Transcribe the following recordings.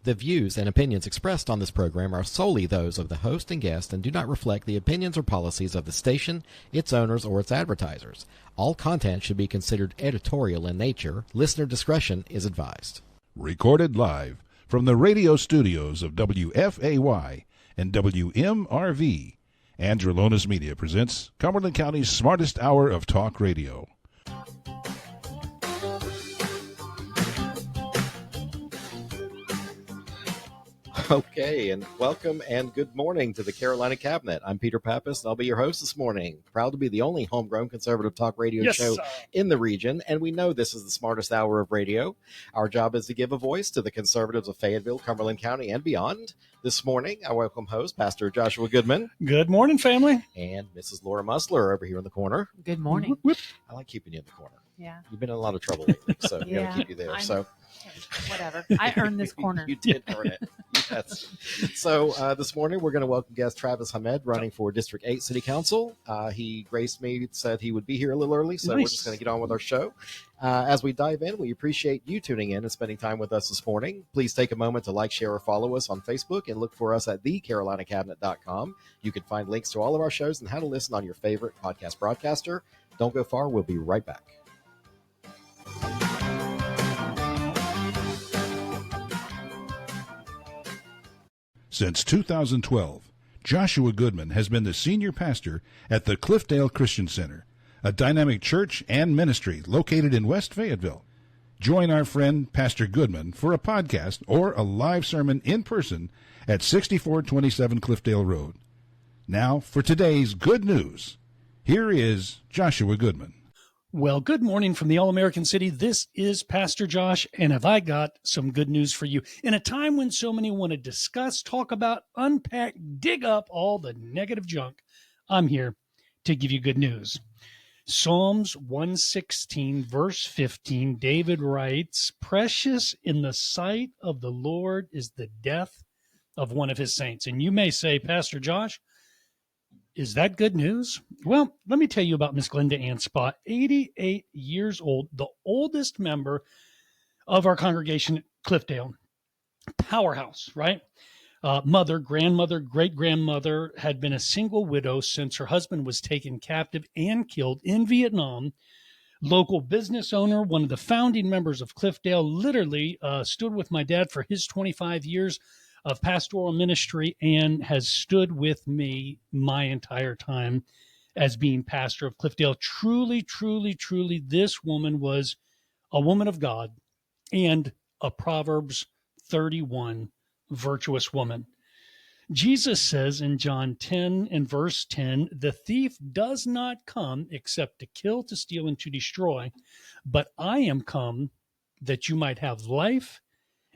The views and opinions expressed on this program are solely those of the host and guest and do not reflect the opinions or policies of the station, its owners, or its advertisers. All content should be considered editorial in nature. Listener discretion is advised. Recorded live from the radio studios of WFAY and WMRV, Androlonis Media presents Cumberland County's smartest hour of talk radio. Okay, and welcome and good morning to the Carolina Cabinet. I'm Peter Pappas, and I'll be your host this morning. Proud to be the only homegrown conservative talk radio show in the region, and we know this is the smartest hour of radio. Our job is to give a voice to the conservatives of Fayetteville, Cumberland County, and beyond. This morning, I welcome host Pastor Joshua Goodman. Good morning, family. And Mrs. Laura Mussler over here in the corner. Good morning. I like keeping you in the corner. Yeah. You've been in a lot of trouble lately, so we're going to keep you there. Whatever. I earned this corner. You did earn it. Yes. So this morning we're going to welcome guest Travis Hamed, running for District 8 City Council. He graced me, said he would be here a little early, so We're just going to get on with our show. As we dive in, we appreciate you tuning in and spending time with us this morning. Please take a moment to like, share, or follow us on Facebook and look for us at thecarolinacabinet.com. You can find links to all of our shows and how to listen on your favorite podcast broadcaster. Don't go far. We'll be right back. Since 2012, Joshua Goodman has been the senior pastor at the Cliffdale Christian Center, a dynamic church and ministry located in West Fayetteville. Join our friend Pastor Goodman for a podcast or a live sermon in person at 6427 Cliffdale Road. Now for today's good news. Here is Joshua Goodman. Well, good morning from the All-American City. This is Pastor Josh, and have I got some good news for you. In a time when so many want to discuss, talk about, unpack, dig up all the negative junk, I'm here to give you good news. Psalms 116, verse 15, David writes, "Precious in the sight of the Lord is the death of one of his saints." And you may say, Pastor Josh, is that good news? Well, let me tell you about Miss Glenda Ann Spot, 88 years old, the oldest member of our congregation at Cliffdale. Powerhouse, right? Mother, grandmother, great-grandmother had been a single widow since her husband was taken captive and killed in Vietnam. Local business owner, one of the founding members of Cliffdale, literally stood with my dad for his 25 years of pastoral ministry and has stood with me my entire time as being pastor of Cliffdale. Truly, truly, truly, this woman was a woman of God and a Proverbs 31 virtuous woman. Jesus says in John 10 and verse 10, "The thief does not come except to kill, to steal, and to destroy, but I am come that you might have life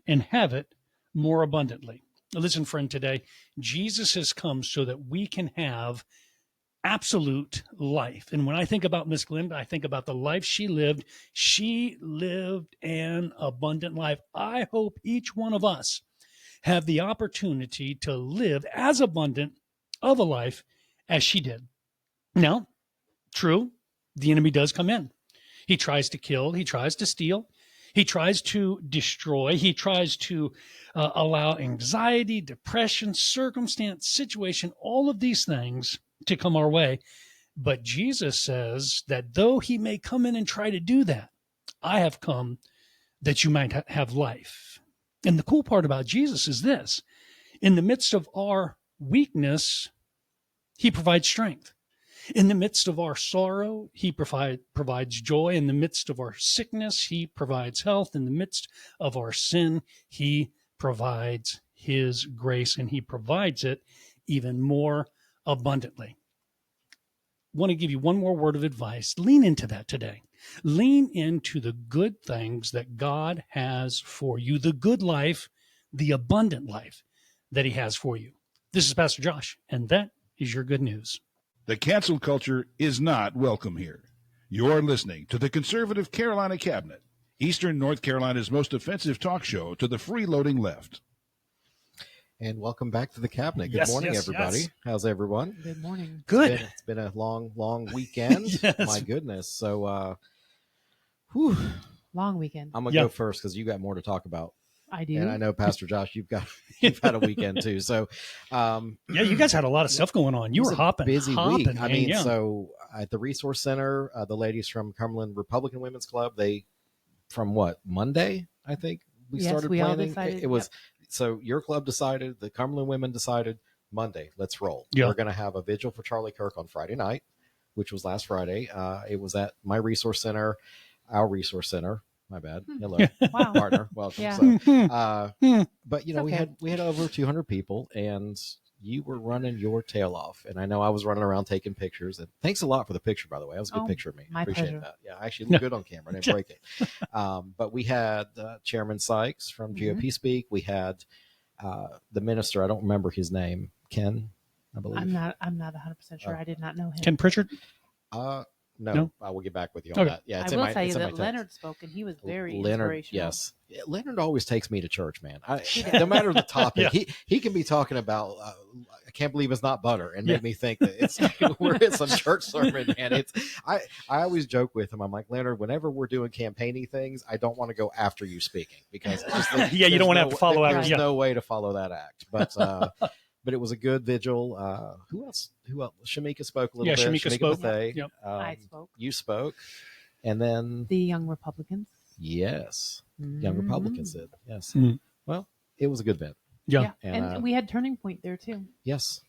and have it more abundantly." Listen, friend, today, Jesus has come so that we can have absolute life. And when I think about Miss Glenda, I think about the life she lived. She lived an abundant life. I hope each one of us have the opportunity to live as abundant of a life as she did. Now, true, the enemy does come in. He tries to kill, he tries to steal, he tries to destroy. He tries to allow anxiety, depression, circumstance, situation, all of these things to come our way. But Jesus says that though he may come in and try to do that, I have come that you might have life. And the cool part about Jesus is this: in the midst of our weakness, he provides strength. In the midst of our sorrow, he provides joy. In the midst of our sickness, he provides health. In the midst of our sin, he provides his grace, and he provides it even more abundantly. I want to give you one more word of advice. Lean into that today. Lean into the good things that God has for you, the good life, the abundant life that he has for you. This is Pastor Josh, and that is your good news. The cancel culture is not welcome here. You're listening to the Conservative Carolina Cabinet, Eastern North Carolina's most offensive talk show to the freeloading left. And welcome back to the Cabinet. Good morning, everybody. Yes. How's everyone? Good morning. Good. It's been a long weekend. Yes. My goodness. So, Long weekend. I'm going to go first because you got more to talk about. I do. And I know, Pastor Josh, you've had a weekend too. So, Yeah, you guys had a lot of stuff going on. You it were was a hopping, busy hopping, week. man. I mean, yeah. so at the Resource Center, the ladies from Cumberland Republican Women's Club, they from what Monday, I think we Yes, started we all planning. decided, It was so your club decided, the Cumberland women decided Monday, let's roll. Yeah. We're going to have a vigil for Charlie Kirk on Friday night, which was last Friday. It was at my Resource Center, our Resource Center. My bad. Hello, Wow. partner. Welcome. Yeah. So, but you know, It's okay. we had over 200 people, and you were running your tail off. And I know I was running around taking pictures. And thanks a lot for the picture, by the way. That was a good Oh, picture of me. my Appreciate pleasure. that. Yeah, I actually look good on camera. I didn't break it. But we had Chairman Sykes from GOP speak. We had the minister. I don't remember his name. Ken, I believe. I'm not 100% sure. Oh. I did not know him. Ken Pritchard? No, I will get back with you on Okay. that. Yeah, I it's in will my, tell you it's in my that text. Leonard spoke, and he was very Leonard, inspirational. yes. Leonard always takes me to church, man. No matter the topic, he can be talking about, I can't believe it's not butter, and make me think that it's we're in some church sermon. And I always joke with him. I'm like, Leonard, whenever we're doing campaigny things, I don't want to go after you speaking because it's just, Yeah, you don't want to have to follow There's out. no way to follow that act. But it was a good vigil. Who else? Shamika spoke a little bit. Shamika spoke. Bethay. Yep. I spoke. You spoke. And then, The Young Republicans. yes, Young Mhm. Republicans did. Yes. Mhm. Well, it was a good event. Yeah. And, And we had Turning Point there too. Yes.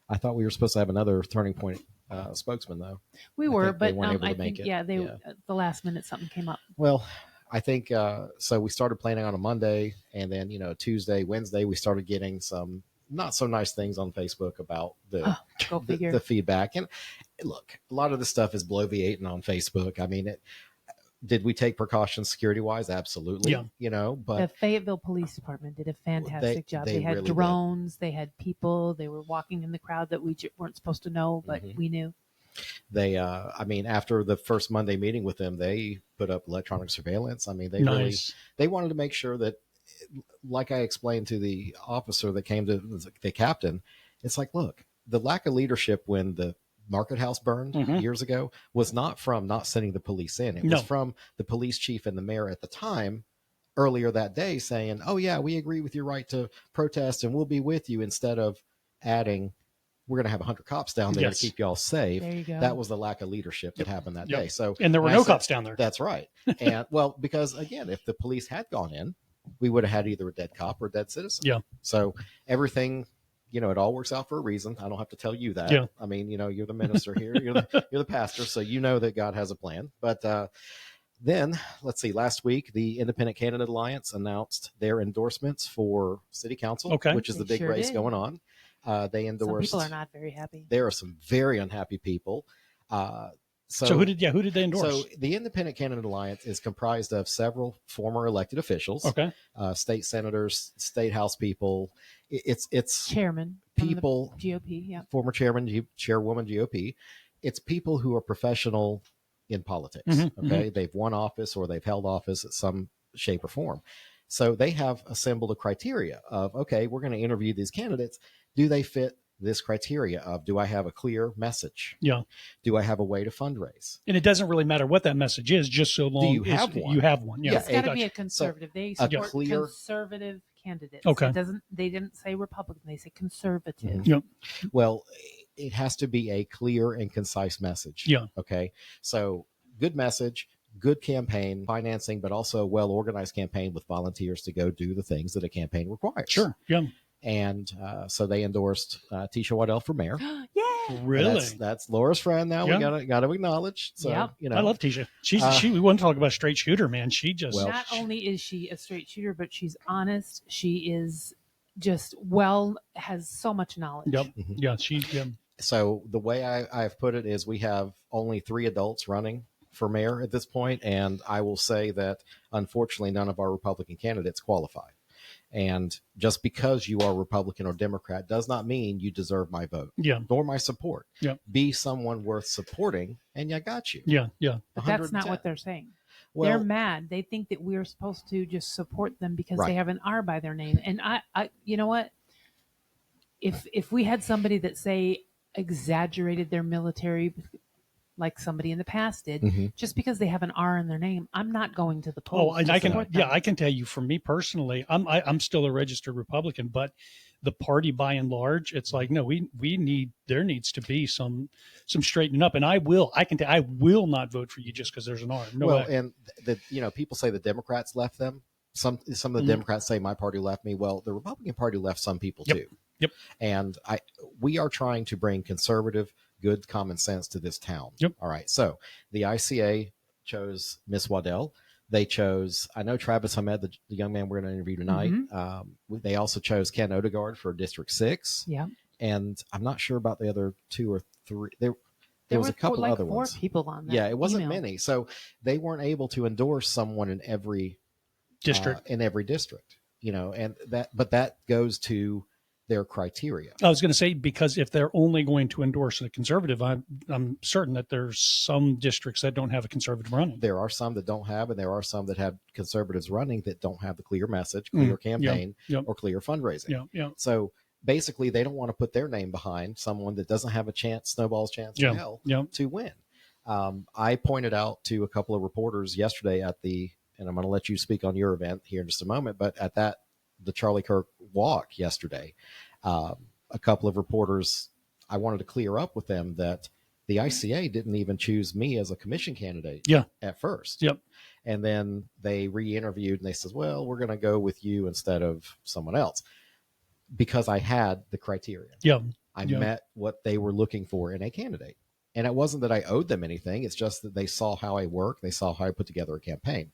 I thought we were supposed to have another Turning Point spokesman, though. We I were, think they but weren't able to I make think, it. they Yeah. at the last minute something came up. Well, I think so. We started planning on a Monday, and then Tuesday, Wednesday, we started getting some not so nice things on Facebook about Go figure. the feedback. And look, a lot of the stuff is bloviating on Facebook. I mean, did we take precautions security wise? Absolutely. Yeah. But the Fayetteville Police Department did a fantastic job. they They had really did. drones. They had people. They were walking in the crowd that we weren't supposed to know, but Mhm. we knew. they, after the first Monday meeting with them, they put up electronic surveillance. I mean, they really, Nice. they wanted to make sure that, like I explained to the officer that came to the captain, it's like, look, the lack of leadership when the market house burned Mhm. years ago was not from not sending the police in. It was No. from the police chief and the mayor at the time earlier that day saying, oh yeah, we agree with your right to protest and we'll be with you, instead of adding, we're going to have 100 cops down there Yes. to keep y'all safe. There you go. That was the lack of leadership that happened that Yep. day. So, And there were and I no said, cops down there. That's right. And well, because again, if the police had gone in, we would have had either a dead cop or a dead citizen. Yeah. So everything, it all works out for a reason. I don't have to tell you that. Yeah. I mean, you're the minister here, you're the pastor, so you know that God has a plan. But then let's see, last week, the Independent Candidate Alliance announced their endorsements for city council, Okay. which is the They big sure race did. going on. They Some endorsed. people are not very happy. There are some very unhappy people. So who did they endorse? So the Independent Candidate Alliance is comprised of several former elected officials, Okay. state senators, state house people. It's Chairman. from the people, GOP. Yeah. former chairwoman GOP. It's people who are professional in politics. Mhm, Okay, they've won office or they've held office at some shape or form. So they have assembled a criteria of, okay, we're going to interview these candidates. Do they fit this criteria of, do I have a clear message? Yeah. Do I have a way to fundraise? And it doesn't really matter what that message is, just so long you have one? you have one. Yeah. Yeah, It's got to be Gotcha. a conservative. They a support clear- conservative candidates. Okay. They didn't say Republican. They say conservative. Mhm. Yep. Well, it has to be a clear and concise message. Yeah. Okay. So good message, good campaign financing, but also a well-organized campaign with volunteers to go do the things that a campaign requires. Sure. Yeah. And so they endorsed Tisha Waddell for mayor. Yay! Really? That's Laura's friend now. Yeah. We gotta acknowledge. So Yep. I love Tisha. We want to talk about straight shooter, man. She just Well, Not only is she a straight shooter, but she's honest. She is just has so much knowledge. Yep. Mhm. Yeah. So the way I've put it is we have only 3 adults running for mayor at this point, and I will say that unfortunately none of our Republican candidates qualify. And just because you are Republican or Democrat does not mean you deserve my vote, Yeah. nor my support. Yeah. Be someone worth supporting, and I got you. Yeah. But that's not 110. what they're saying. Well, They're mad. They think that we're supposed to just support them because Right. they have an R by their name. And I, you know what? If we had somebody that say exaggerated their military like somebody in the past did, Mm-hmm. just because they have an R in their name, I'm not going to the Oh, polls. and to I can, support them. I can tell you, for me personally, I'm still a registered Republican, but the party by and large, it's like, no, there needs to be some straightening up, and I will not vote for you just because there's an R. No Well, way. and people say the Democrats left them. Some of the Mhm. Democrats say my party left me. Well, the Republican Party left some people too. Yep. And we are trying to bring conservative, good common sense to this town. Yep. All right. So the ICA chose Miss Waddell. They chose, I know Travis Hamed, the young man we're going to interview tonight. They also chose Ken Odegaard for District 6. Yeah. And I'm not sure about the other 2 or 3. There was a couple like other 4 ones. people on that. Yeah, it wasn't email. many. So they weren't able to endorse someone in every District. in every district, and that goes to their criteria. I was going to say, because if they're only going to endorse a conservative, I'm certain that there's some districts that don't have a conservative running. There are some that don't have, and there are some that have conservatives running that don't have the clear message, clear campaign, or clear fundraising. Yeah. So basically, they don't want to put their name behind someone that doesn't have a snowball's chance in hell to win. I pointed out to a couple of reporters yesterday and I'm going to let you speak on your event here in just a moment, but at the Charlie Kirk walk yesterday, a couple of reporters, I wanted to clear up with them that the ICA didn't even choose me as a commission candidate at first. Yep. And then they re-interviewed and they said, well, we're going to go with you instead of someone else because I had the criteria. I met what they were looking for in a candidate. And it wasn't that I owed them anything. It's just that they saw how I work. They saw how I put together a campaign.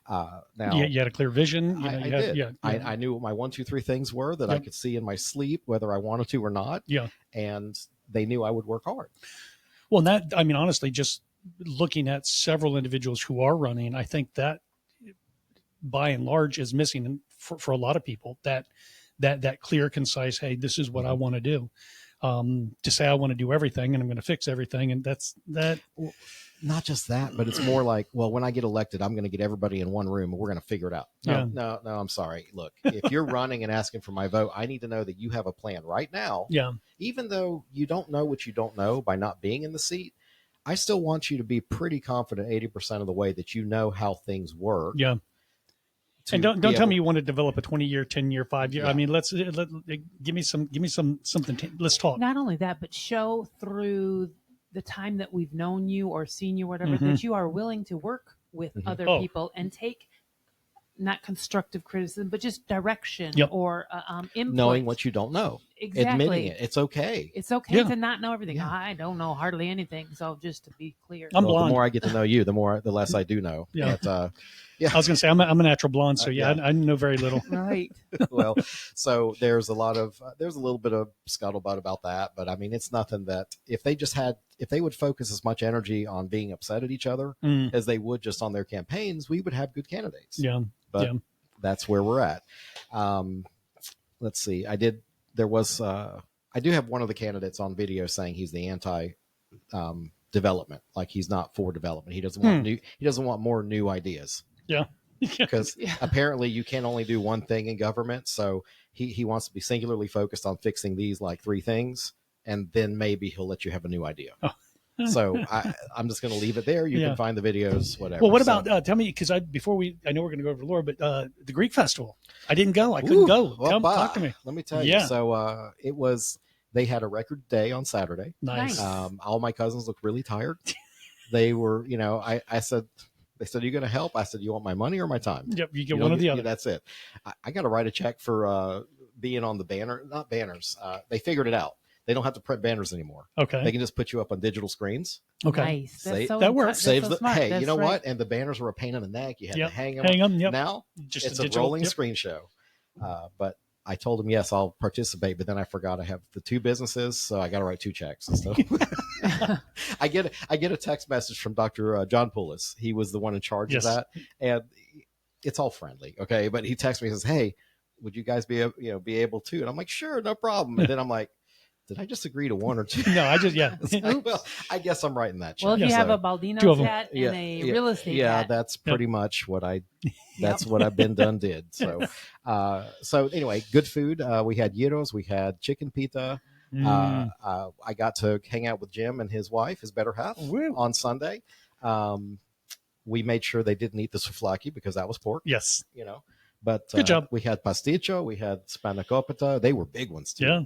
Now, you had a clear vision. I did. I knew what my 1, 2, 3 things were that I could see in my sleep, whether I wanted to or not. Yeah. And they knew I would work hard. Well, honestly, just looking at several individuals who are running, I think that by and large is missing for a lot of people, that clear, concise, hey, this is what I want to do. To say I want to do everything and I'm going to fix everything. And that's that. Well, not just that, but it's more like, well, when I get elected, I'm going to get everybody in one room and we're going to figure it out. No, I'm sorry. Look, if you're running and asking for my vote, I need to know that you have a plan right now. Yeah. Even though you don't know what you don't know by not being in the seat, I still want you to be pretty confident 80% of the way that you know how things work. Yeah. And don't tell me you want to develop a 20-year, 10-year, 5-year. Yeah. I mean, give me something. Let's talk. Not only that, but show through the time that we've known you or seen you, whatever, that you are willing to work with other people and take not constructive criticism, but just direction or input. Knowing what you don't know. Exactly. Admitting it. It's okay. It's okay to not know everything. Yeah. I don't know hardly anything. So just to be clear. I'm blonde. The more I get to know you, the less I do know. Yeah. But, I was going to say, I'm a natural blonde. So I know very little. Right. Well, so there's a little bit of scuttlebutt about that, but I mean, it's nothing that if they would focus as much energy on being upset at each other as they would just on their campaigns, we would have good candidates. Yeah. But that's where we're at. Let's see. I do have one of the candidates on video saying he's the anti development. Like he's not for development. He doesn't want more new ideas. Yeah. Because apparently you can only do one thing in government. So he wants to be singularly focused on fixing these like 3 things. And then maybe he'll let you have a new idea. Oh. So I'm just going to leave it there. You can find the videos, whatever. Well, what about, tell me, because I know we're going to go over to Laura, but the Greek festival, I didn't go. I couldn't go. Well, talk to me. Let me tell you. So they had a record day on Saturday. Nice. All my cousins looked really tired. They were, I said, they said, are you going to help? I said, you want my money or my time? Yep, you get one or the other. That's it. I got to write a check for being on the not banners. They figured it out. They don't have to print banners anymore. Okay. They can just put you up on digital screens. Okay. Nice. That works. Saves so smart. Hey, That's you know right. what? And the banners were a pain in the neck. You had to hang them. Yep. Now Just it's a digital, rolling screen show. But I told him, yes, I'll participate. But then I forgot I have the 2 businesses. So I got to write 2 checks and stuff. I get a text message from Dr. John Poulos. He was the one in charge of that. And it's all friendly. Okay. But he texts me and says, hey, would you guys be able to? And I'm like, sure, no problem. And then I'm like, did I just agree to 1 or 2? No, I just, well, I guess I'm writing that check. Well, if you have a Baldino's hat and a real estate hat. That's pretty much what that's what I've been did. So, so anyway, good food. We had gyros, we had chicken pita, I got to hang out with Jim and his wife, his better half, on Sunday. We made sure they didn't eat the souvlaki because that was pork. Yes. But good job. We had pasticcio, we had spanakopita. They were big ones too. Yeah.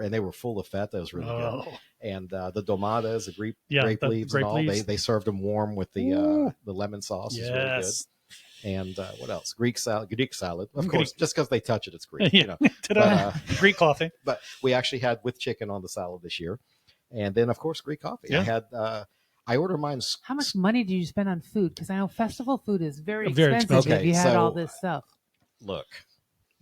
They were full of fat. That was really good. And the domadas, the grape leaves grape and all, leaves. they served them warm with the lemon sauce. Yes. It was really good. And what else? Greek salad. Of course, just because they touch it, it's Greek. But, Greek coffee. But we actually had with chicken on the salad this year. And then, of course, Greek coffee. Yeah. I ordered mine. How much money do you spend on food? Because I know festival food is very expensive if you had all this stuff. Look,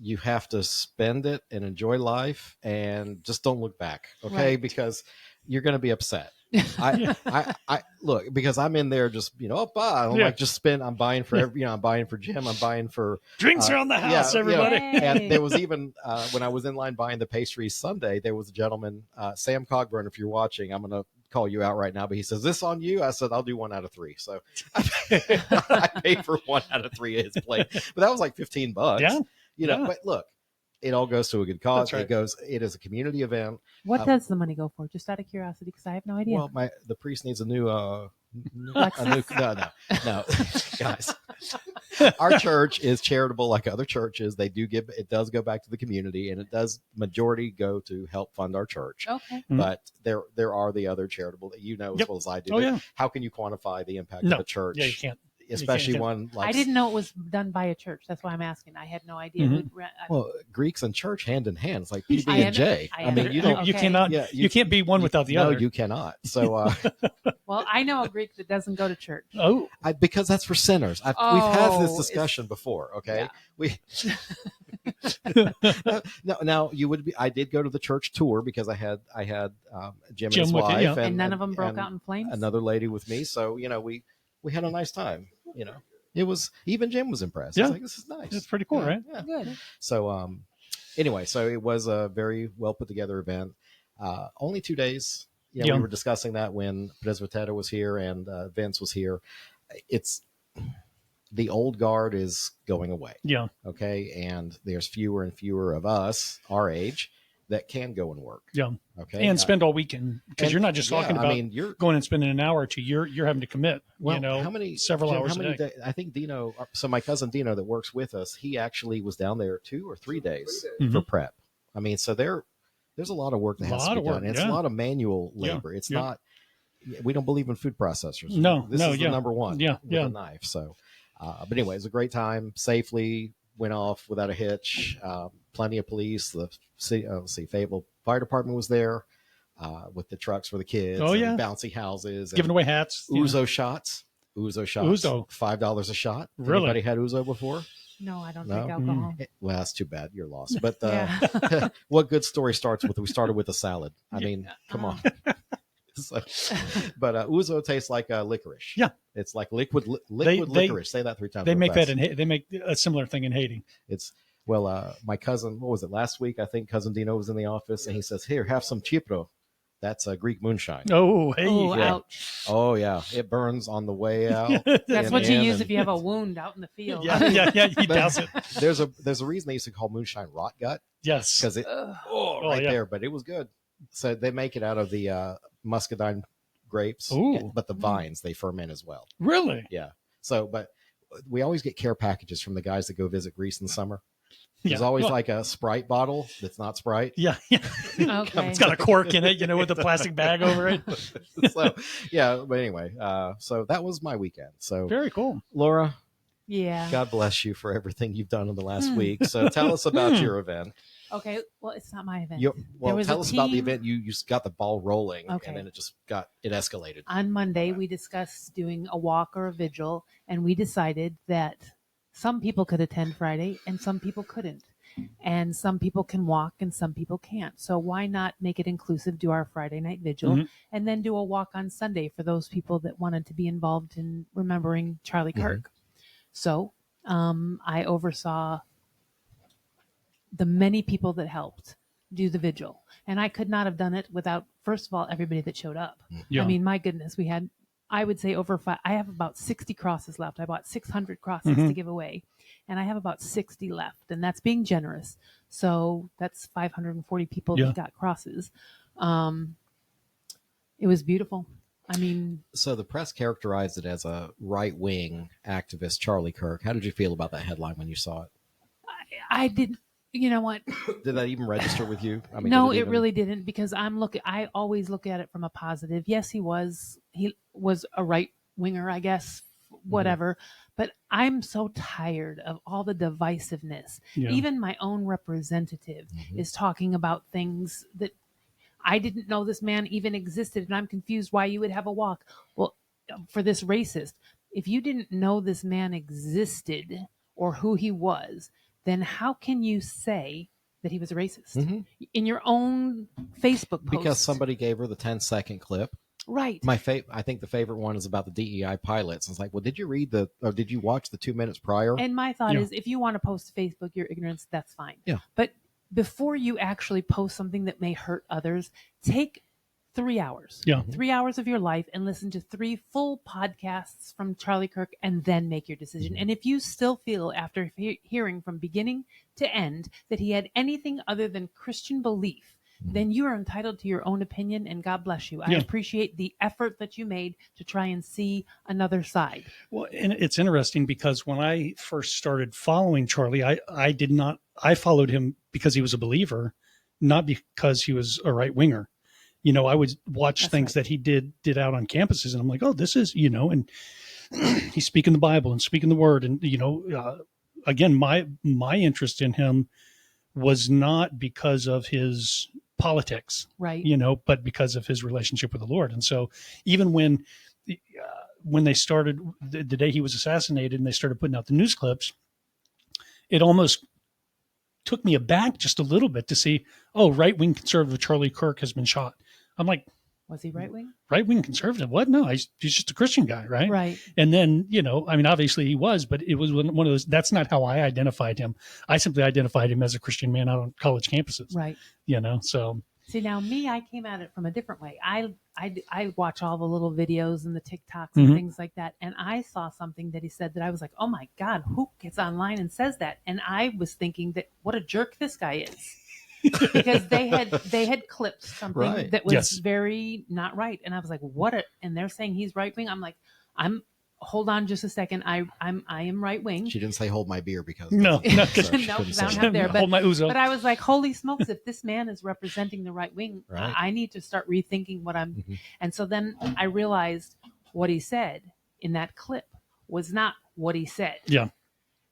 you have to spend it and enjoy life and just don't look back. Okay. Right. Because you're going to be upset. I look, because I'm in there just, like just spend, I'm buying for I'm buying for Jim, I'm buying for drinks around the house, everybody. And there was even, when I was in line buying the pastries Sunday, there was a gentleman, Sam Cogburn, if you're watching, I'm going to call you out right now, but he says, "This on you?" I said, "I'll do 1 out of 3." So I paid for 1 out of 3 of his plate, but that was like $15. Yeah. But look, it all goes to a good cause. Right. It is a community event. What does the money go for? Just out of curiosity, because I have no idea. Well, the priest needs a new no, guys. Our church is charitable like other churches. They do give, it does go back to the community, and it does majority go to help fund our church. Okay. But there are the other charitable that as well as I do. How can you quantify the impact of a church? Yeah, you can't. Especially one like I didn't know it was done by a church. That's why I'm asking. I had no idea. Well, Greeks and church hand in hand. It's like PB and J. I mean, you cannot. You can't be one without the other. No, you cannot. So, well, I know a Greek that doesn't go to church. Oh, because that's for sinners. We've had this discussion before. Okay, Now you would be. I did go to the church tour because I had Jim and his wife, and none of them broke out in flames. Another lady with me, so we had a nice time. It was, even Jim was impressed. Yeah. I was like, this is nice. It's pretty cool, right? Yeah. Good. So, anyway, so it was a very well put together event. Only 2 days. We were discussing that when Presbytera was here and Vince was here. It's the old guard is going away. Yeah. Okay. And there's fewer and fewer of us, our age, that can go and work. Yeah. Okay. And spend all weekend, because you're not just talking about you're going and spending an hour or two. You're having to commit. Several hours a day. I think Dino. So my cousin Dino that works with us, he actually was down there 2 or 3 days for prep. I mean, so there's a lot of work that has to be done. It's a lot of manual labor. It's not. We don't believe in food processors. This is the number one. With a knife. So, but anyway, it was a great time. Safely went off without a hitch. Plenty of police. The Fayetteville Fire Department was there with the trucks for the kids. And bouncy houses. Giving away hats. Ouzo shots. $5 a shot. Really? Anybody had ouzo before? No, I don't drink alcohol. Well, that's too bad. You're lost. But what good story starts with? We started with a salad. I mean, come on. But ouzo tastes like licorice. Yeah, it's like liquid licorice. Say that 3 times. They make they make a similar thing in Haiti. It's my cousin. What was it last week? I think cousin Dino was in the office, and he says, "Here, have some Chipro." That's a Greek moonshine. Oh, hey. Ouch. Oh, yeah. It burns on the way out. That's what you use if you have a wound out in the field. Yeah. You douse it. There's a reason they used to call moonshine rot gut. Yes. Because there. But it was good. So they make it out of the muscadine grapes. Ooh. But the vines, they ferment as well. Really? Yeah. So, but we always get care packages from the guys that go visit Greece in the summer. There's always like a Sprite bottle that's not Sprite. Yeah. Okay. It's got a cork in it, with a plastic bag over it. So, but anyway, so that was my weekend. So very cool. Laura. Yeah. God bless you for everything you've done in the last week. So tell us about your event. Okay. Well, it's not my event. Tell us about the event. You just got the ball rolling, okay. And then it escalated. On Monday, we discussed doing a walk or a vigil, and we decided that some people could attend Friday and some people couldn't. And some people can walk and some people can't. So why not make it inclusive, do our Friday night vigil, and then do a walk on Sunday for those people that wanted to be involved in remembering Charlie Kirk. So I oversaw the many people that helped do the vigil. And I could not have done it without, first of all, everybody that showed up. Yeah. I mean, my goodness, we had, I would say I have about 60 crosses left. I bought 600 crosses to give away, and I have about 60 left, and that's being generous. So that's 540 people Yeah. that got crosses. It was beautiful. I mean, So the press characterized it as a right-wing activist, Charlie Kirk. How did you feel about that headline when you saw it? I didn't. You know what? Did that even register with you? I mean, No, did it really didn't, because I always look at it from a positive. Yes, he was a right winger, I guess, whatever. But I'm so tired of all the divisiveness. Yeah. Even my own representative is talking about things that I didn't know this man even existed, and I'm confused why you would have a walk. Well, for this racist, if you didn't know this man existed or who he was, then how can you say that he was a racist in your own Facebook post? Because somebody gave her the 10-second clip. Right. I think the favorite one is about the DEI pilots. It's like, well, did you watch the 2 minutes prior? And my thought is, if you want to post to Facebook your ignorance, that's fine. Yeah. But before you actually post something that may hurt others, take 3 hours. Yeah. 3 hours of your life and listen to 3 full podcasts from Charlie Kirk, and then make your decision. And if you still feel after hearing from beginning to end that he had anything other than Christian belief, then you are entitled to your own opinion, and God bless you. I appreciate the effort that you made to try and see another side. Well, and it's interesting because when I first started following Charlie, I followed him because he was a believer, not because he was a right winger. You know, I would watch things that he did out on campuses, and I'm like, oh, this is, and he's speaking the Bible and speaking the word. And, again, my interest in him was not because of his politics, right? But because of his relationship with the Lord. And so even when they started the day he was assassinated and they started putting out the news clips, it almost took me aback just a little bit to see, right-wing conservative Charlie Kirk has been shot. I'm like, was he right-wing? Right-wing conservative? What? No, he's just a Christian guy, right? Right. And then, obviously he was, but it was one of those, that's not how I identified him. I simply identified him as a Christian man out on college campuses. Right. So. See, now I came at it from a different way. I watch all the little videos and the TikToks and things like that. And I saw something that he said that I was like, oh my God, who gets online and says that? And I was thinking that what a jerk this guy is. Because they had clipped something that was very not right. And I was like, and they're saying he's right wing. I'm like, hold on just a second. I am right wing. She didn't say hold my beer because no, no, I don't have there. Hold my Uzo. But I was like, holy smokes, if this man is representing the right wing, I need to start rethinking what I'm. And so then I realized what he said in that clip was not what he said. Yeah.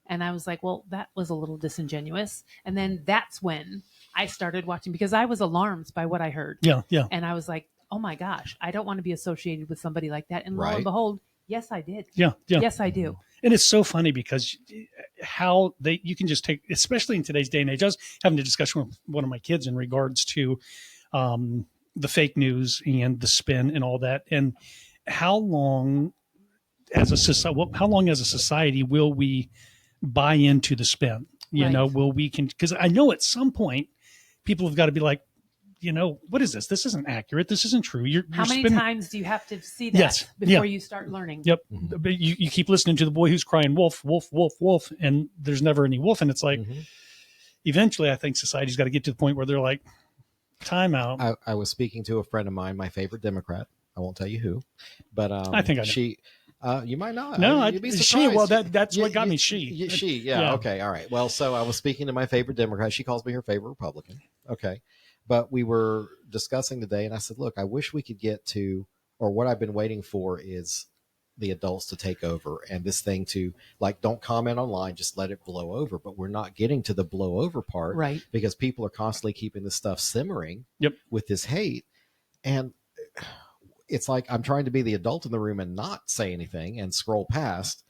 And I was like, well, that was a little disingenuous. And then that's when I started watching, because I was alarmed by what I heard. Yeah. And I was like, oh my gosh, I don't want to be associated with somebody like that. And lo and behold, yes, I did. Yeah. Yes, I do. And it's so funny because you can just take, especially in today's day and age. I was having a discussion with one of my kids in regards to the fake news and the spin and all that. And how long as a society will we buy into the spin? Because I know at some point people have got to be like, what is this? This isn't accurate. This isn't true. How many times do you have to see that before you start learning? Yep. But you keep listening to the boy who's crying wolf, wolf, wolf, wolf, and there's never any wolf. And it's like, eventually I think society's got to get to the point where they're like, time out. I was speaking to a friend of mine, my favorite Democrat. I won't tell you who, but I think I know. You might not. No, you'd be surprised. Well, that's what got me. Yeah. Okay. All right. Well, so I was speaking to my favorite Democrat. She calls me her favorite Republican. Okay. But we were discussing today, and I said, look, I wish we could get to, or what I've been waiting for is the adults to take over and this thing to, like, don't comment online, just let it blow over. But we're not getting to the blow over part, right? Because people are constantly keeping this stuff simmering with this hate. And it's like I'm trying to be the adult in the room and not say anything and scroll past.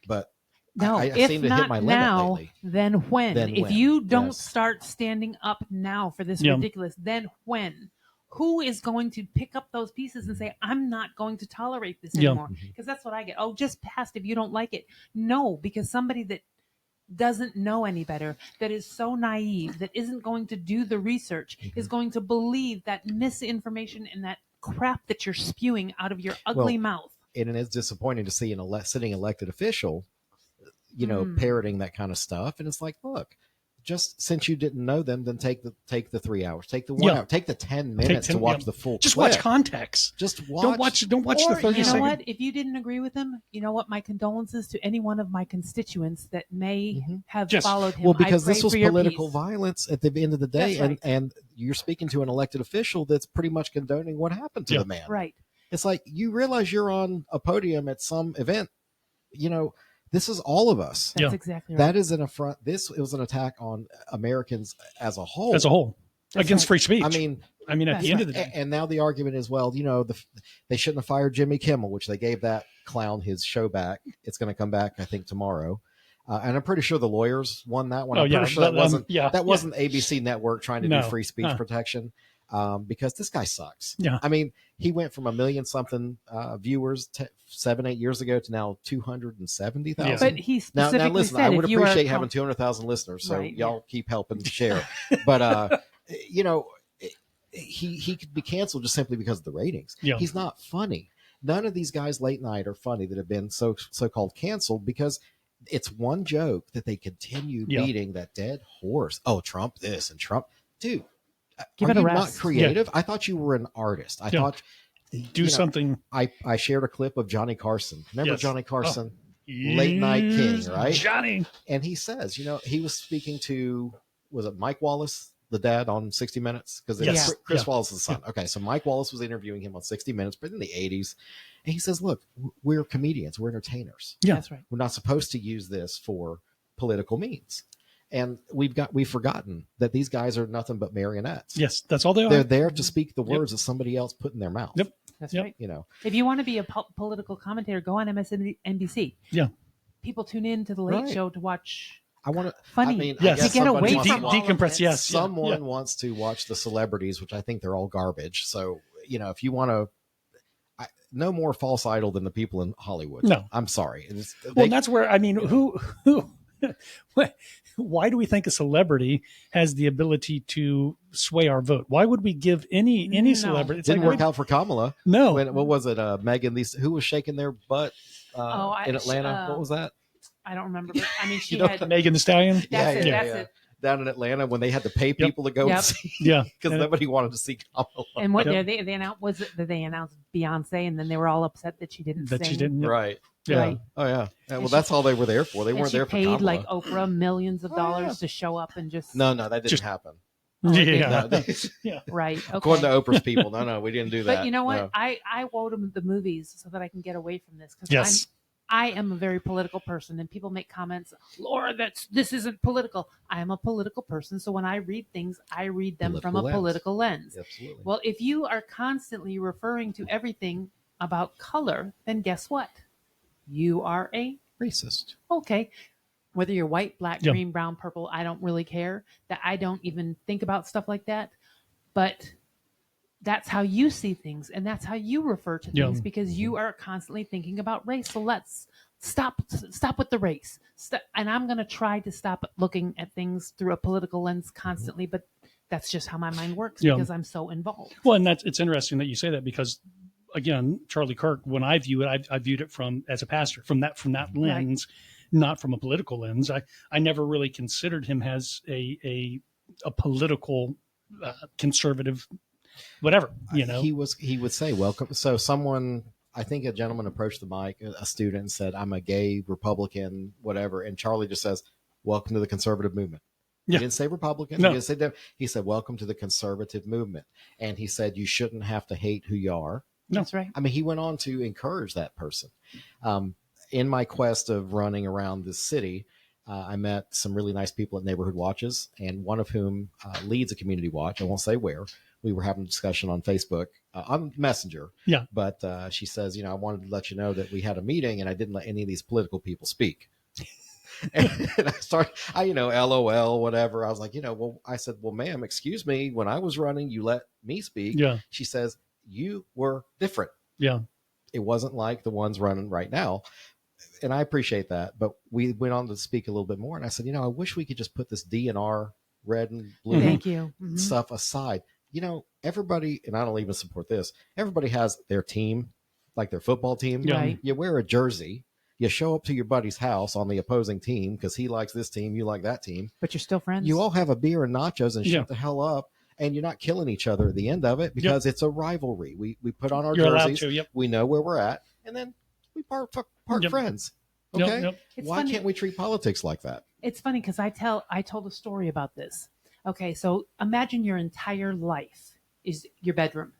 But no, I if seem to not hit my now, limit lately. then when? If you don't start standing up now for this ridiculous, then when? Who is going to pick up those pieces and say, I'm not going to tolerate this anymore? Because that's what I get. Oh, just pass if you don't like it. No, because somebody that doesn't know any better, that is so naive, that isn't going to do the research, is going to believe that misinformation and that crap that you're spewing out of your ugly mouth. And it's disappointing to see an sitting elected official, parroting that kind of stuff. And it's like, look, just since you didn't know them, then take the 3 hours, take the 1 hour, take the 10 minutes to watch the full. Just clip. watch context. Just watch. Don't watch the 30 you know second. what? If you didn't agree with him, you know what? My condolences to any one of my constituents that may have followed him. Well, because I this pray was for your political peace. violence at the end of the day, That's right. and you're speaking to an elected official that's pretty much condoning what happened to the man. Right. It's like you realize you're on a podium at some event. This is all of us. That's exactly right. That is an affront. It was an attack on Americans as a whole. As a whole, against free speech. I mean, at the end of the day. And now the argument is, well, they shouldn't have fired Jimmy Kimmel, which they gave that clown his show back. It's going to come back, I think, tomorrow. And I'm pretty sure the lawyers won that one. I'm pretty sure that wasn't ABC Network trying to do free speech protection. Because this guy sucks. Yeah. I mean, he went from 1 million something viewers 7-8 years ago to now 270,000. But he specifically now listen, said I would if you appreciate are having 200,000 listeners, so Right, y'all keep helping share. But he could be canceled just simply because of the ratings. Yeah. He's not funny. None of these guys late night are funny that have been so-called canceled because it's one joke that they continue beating that dead horse. Oh, Trump this and Trump, dude. Give Are it a you rest. not creative? I thought you were an artist. I thought do something. I shared a clip of Johnny Carson. Remember Yes. Johnny Carson, late night king, right? Johnny. And he says, he was speaking to, was it Mike Wallace, the dad on 60 Minutes? Because Yes. Chris Yeah. Wallace's son. Okay, so Mike Wallace was interviewing him on 60 Minutes, but in the 80s. And he says, look, we're comedians. We're entertainers. Yeah. That's right. We're not supposed to use this for political means. And we've forgotten that these guys are nothing but marionettes. Yes, that's all they are. They're there to speak the words that somebody else put in their mouth. Yep. That's Yep. right. You know, If you want to be a political commentator, go on MSNBC. Yeah. People tune in to the Late Right. Show to watch I want to. funny. I mean, I Yes. guess To get somebody away wants from to all watch- of decompress. this. Yes. Someone wants to watch the celebrities, which I think they're all garbage. So if you want to, no more false idol than the people in Hollywood. No. I'm sorry. Well, and that's where who why do we think a celebrity has the ability to sway our vote? Why would we give any No. celebrity? It's didn't like, work out for Kamala. No. What was it? Megan, who was shaking their butt in Atlanta? What was that? I don't remember. But, I mean, she You know, had. Megan Thee Stallion. That's it. yeah, That's yeah. it. Down in Atlanta when they had to pay people to go Yep. and see. Yeah. Because nobody wanted to see Kamala. And what Yep. they announced was it that they announced Beyonce, and then they were all upset that she didn't That sing. she didn't. Right. Yeah. Right. Oh, yeah. Well, And that's all they were there for. They And weren't she there for paid Kamala. like Oprah millions of Oh, dollars yeah. to show up and just. No, that didn't Just- happen. Oh, it Yeah. didn't. No, Right. Okay. according to Oprah's people, no, we didn't do that. But you know what? No. I woe to the movies so that I can get away from this because Yes. I am a very political person, and people make comments, Laura, this isn't political. I am a political person, so when I read things, I read them from a political lens. Absolutely. Well, if you are constantly referring to everything about color, then guess what? You are a Racist. okay. Whether you're white, black, Yeah. green, brown, purple, I don't really care. That I don't even think about stuff like that. But that's how you see things, and that's how you refer to Yeah. things because you are constantly thinking about race. So let's stop with the race. And I'm going to try to stop looking at things through a political lens constantly, but that's just how my mind works Yeah. because I'm so involved. Well, and it's interesting that you say that because, again, Charlie Kirk, when I view it, I viewed it as a pastor from that lens, not from a political lens. I never really considered him as a political conservative, whatever. He would say welcome. So someone, I think a gentleman approached the mic, a student, and said, "I'm a gay Republican, whatever," and Charlie just says, "Welcome to the conservative movement." Yeah. He didn't say Republican. No. He didn't say that. He said, "Welcome to the conservative movement," and he said, "You shouldn't have to hate who you are." No. That's right. I mean, he went on to encourage that person. In my quest of running around this city, I met some really nice people at Neighborhood Watches, and one of whom leads a community watch. I won't say where. We were having a discussion on Facebook, on Messenger. Yeah. But she says, I wanted to let you know that we had a meeting, and I didn't let any of these political people speak. And I started, LOL, whatever. I was like, I said, well, ma'am, excuse me. When I was running, you let me speak. Yeah. She says, you were different. Yeah. It wasn't like the ones running right now. And I appreciate that. But we went on to speak a little bit more. And I said, I wish we could just put this DNR red and blue Thank you. Mhm. stuff aside. Everybody, and I don't even support this, everybody has their team, like their football team. Yeah. Right. You wear a jersey. you show up to your buddy's house on the opposing team because he likes this team, you like that team. But you're still friends. You all have a beer and nachos and shut the hell up, and you're not killing each other at the end of it because it's a rivalry. We put on our jerseys. We know where we're at, and then we part friends. Okay? Why can't we treat politics like that? It's funny because I told a story about this. Okay, so imagine your entire life is your bedroom.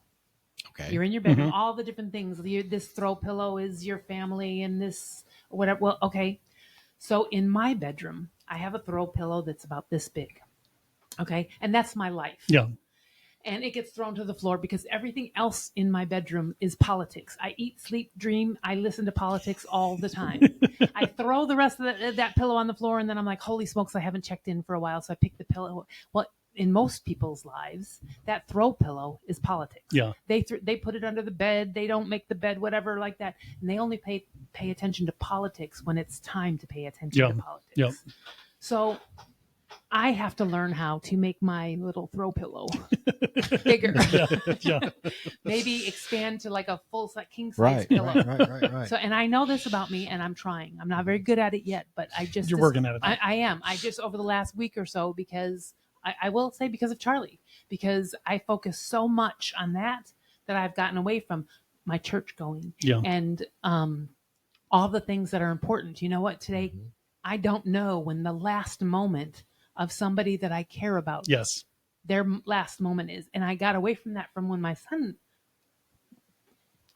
Okay. You're in your bedroom, all the different things. This throw pillow is your family and this whatever. Well, okay. So in my bedroom, I have a throw pillow that's about this big. Okay. And that's my life. Yeah. And it gets thrown to the floor because everything else in my bedroom is politics. I eat, sleep, dream. I listen to politics all the time. I throw the rest of that pillow on the floor, and then I'm like, holy smokes, I haven't checked in for a while. So I pick the pillow. Well, in most people's lives, that throw pillow is politics. Yeah. They put it under the bed. They don't make the bed, whatever like that. And they only pay attention to politics when it's time to pay attention to politics. Yeah. So I have to learn how to make my little throw pillow bigger. Maybe expand to like a full king size pillow. Right. So, and I know this about me, and I'm trying. I'm not very good at it yet, but you're working at it. I am. I just over the last week or so, because I will say because of Charlie, because I focus so much on that I've gotten away from my church going and all the things that are important. You know what? Today, I don't know when the last moment of somebody that I care about. Yes. Their last moment is. And I got away from that from when my son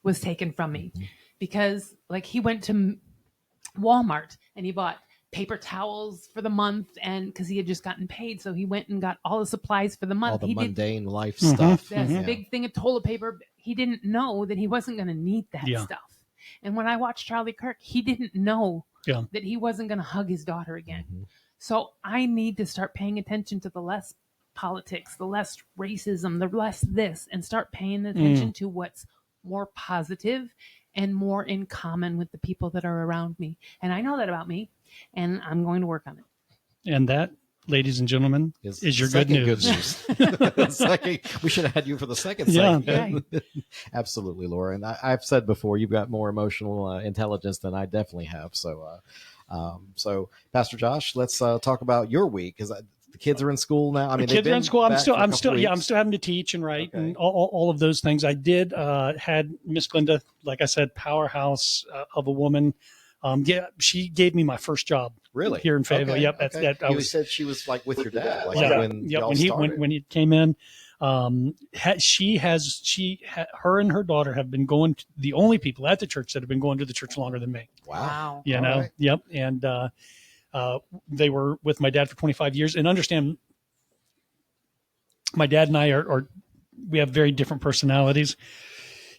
was taken from me because like he went to Walmart and he bought paper towels for the month and because he had just gotten paid. So he went and got all the supplies for the month. All the mundane life stuff. This big thing of toilet paper. He didn't know that he wasn't going to need that stuff. And when I watched Charlie Kirk, he didn't know that he wasn't going to hug his daughter again. So I need to start paying attention to the less politics, the less racism, the less this, and start paying attention to what's more positive and more in common with the people that are around me. And I know that about me, and I'm going to work on it. And that, ladies and gentlemen, is your good news. We should have had you for the second segment. Absolutely, Laura. And I've said before, you've got more emotional intelligence than I definitely have. So, Pastor Josh, let's talk about your week because the kids are in school now. I mean, the kids are in school. I'm still having to teach and write and all of those things. I did had Miss Glenda, like I said, powerhouse of a woman. She gave me my first job. Really? Here in Fayetteville. Yep. You said she was like with your dad. When he came in, her and her daughter have been going to the only people at the church that have been going to the church longer than me. Wow. You know? Right. Yep. And they were with my dad for 25 years. And understand, my dad and I we have very different personalities.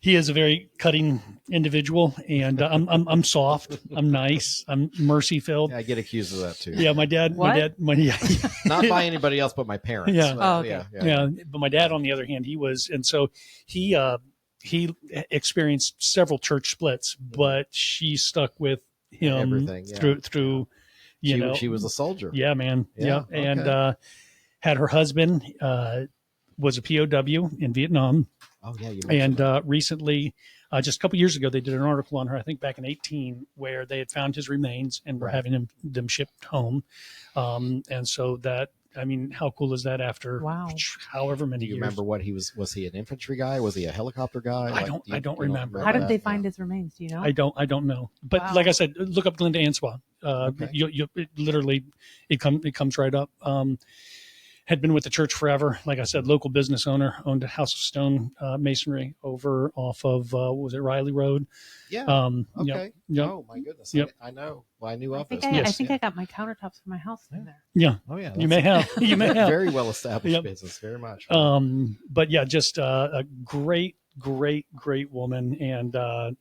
He is a very cutting individual, and I'm soft. I'm nice. I'm mercy filled. Yeah, I get accused of that too. Yeah, my dad. Not by anybody else but my parents. Yeah. Oh, okay. Yeah. But my dad, on the other hand, he was, and so he experienced several church splits, but she stuck with him through. She was a soldier. Yeah, man. Yeah. And had her husband was a POW in Vietnam. Oh yeah, you and recently, just a couple years ago, they did an article on her. I think back in 2018, where they had found his remains and were having them shipped home. And so that, I mean, how cool is that? After however many years? You remember what he was? Was he an infantry guy? Was he a helicopter guy? I don't remember. How did they find his remains? Do you know? I don't know. But like I said, look up Glenda Answa. It comes right up. Had been with the church forever. Like I said, local business owner, owned a House of Stone masonry over off of, was it Riley Road? Yeah. Okay. Yep. Oh my goodness. Yep. I know. Well, I knew of this. I think I got my countertops for my house in there. Yeah. Oh yeah. You may have. Very well established business. Very much. But yeah, just a great woman, and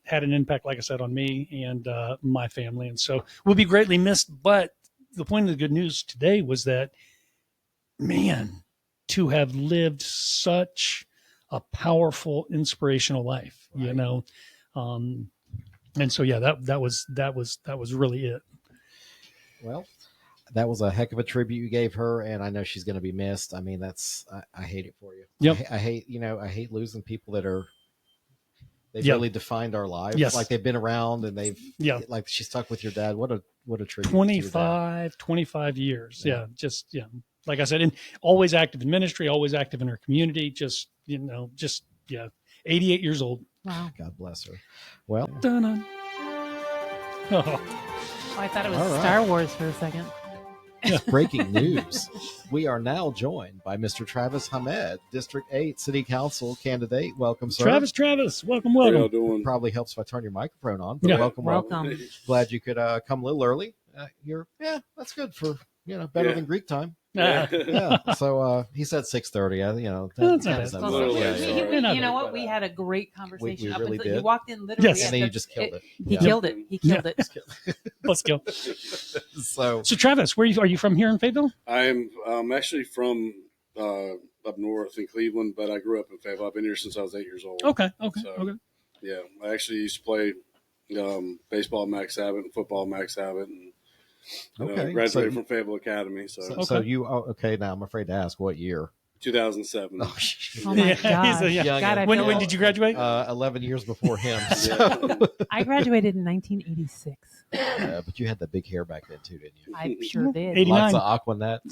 had an impact, like I said, on me and my family. And so will be greatly missed. But the point of the good news today was that, man, to have lived such a powerful, inspirational life, and so that was really it. Well, that was a heck of a tribute you gave her, and I know she's going to be missed. I mean, I hate it for you. Yep. I hate losing people that are They've really defined our lives. Yes. Like they've been around and like she stuck with your dad. What a tribute. 25 years. Yeah. Just, like I said, and always active in ministry, always active in her community. Just, 88 years old. Wow. God bless her. Well, Dun-dun. Oh. I thought it was Star Wars for a second. it's breaking news. We are now joined by Mr. Travis Hamed, District 8 City Council candidate. Welcome, sir. Travis, welcome. How y'all doing? Probably helps if I turn your microphone on. But welcome. Glad you could come a little early. That's good for better than Greek time. Yeah. So he said 6:30. That's not bad. You know what? We had a great conversation. We up really until did. You walked in literally. Yes, and then you just killed it. He killed it. He killed it. Let's go. So Travis, are you from here in Fayetteville? I'm actually from up north in Cleveland, but I grew up in Fayetteville. I've been here since I was 8 years old. Okay. Yeah, I actually used to play baseball at Max Abbott and football at Max Abbott, and graduated from Fayetteville Academy. So you now I'm afraid to ask what year. 2007. Oh my God! When did you graduate? 11 years before him. So. I graduated in 1986. But you had the big hair back then too, didn't you? I sure did. 89. Lots of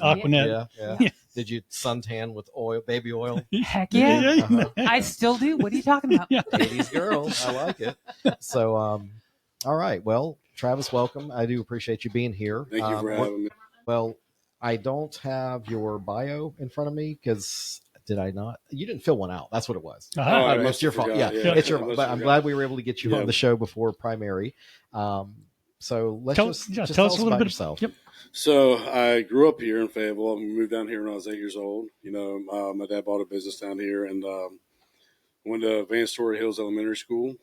Aquanet. Yeah. Did you suntan with baby oil? Heck yeah. I still do. What are you talking about? 80s girl. I like it. So, all right. Well, Travis, welcome. I do appreciate you being here. Thank you for having me. Well, I don't have your bio in front of me because did I not? You didn't fill one out. That's what it was. It's your fault. It's your fault. But I'm glad we were able to get you on the show before primary. So let's just tell us a little bit yourself. Yep. So I grew up here in Fayetteville. I moved down here when I was 8 years old. My dad bought a business down here and went to Van Story Hills Elementary School,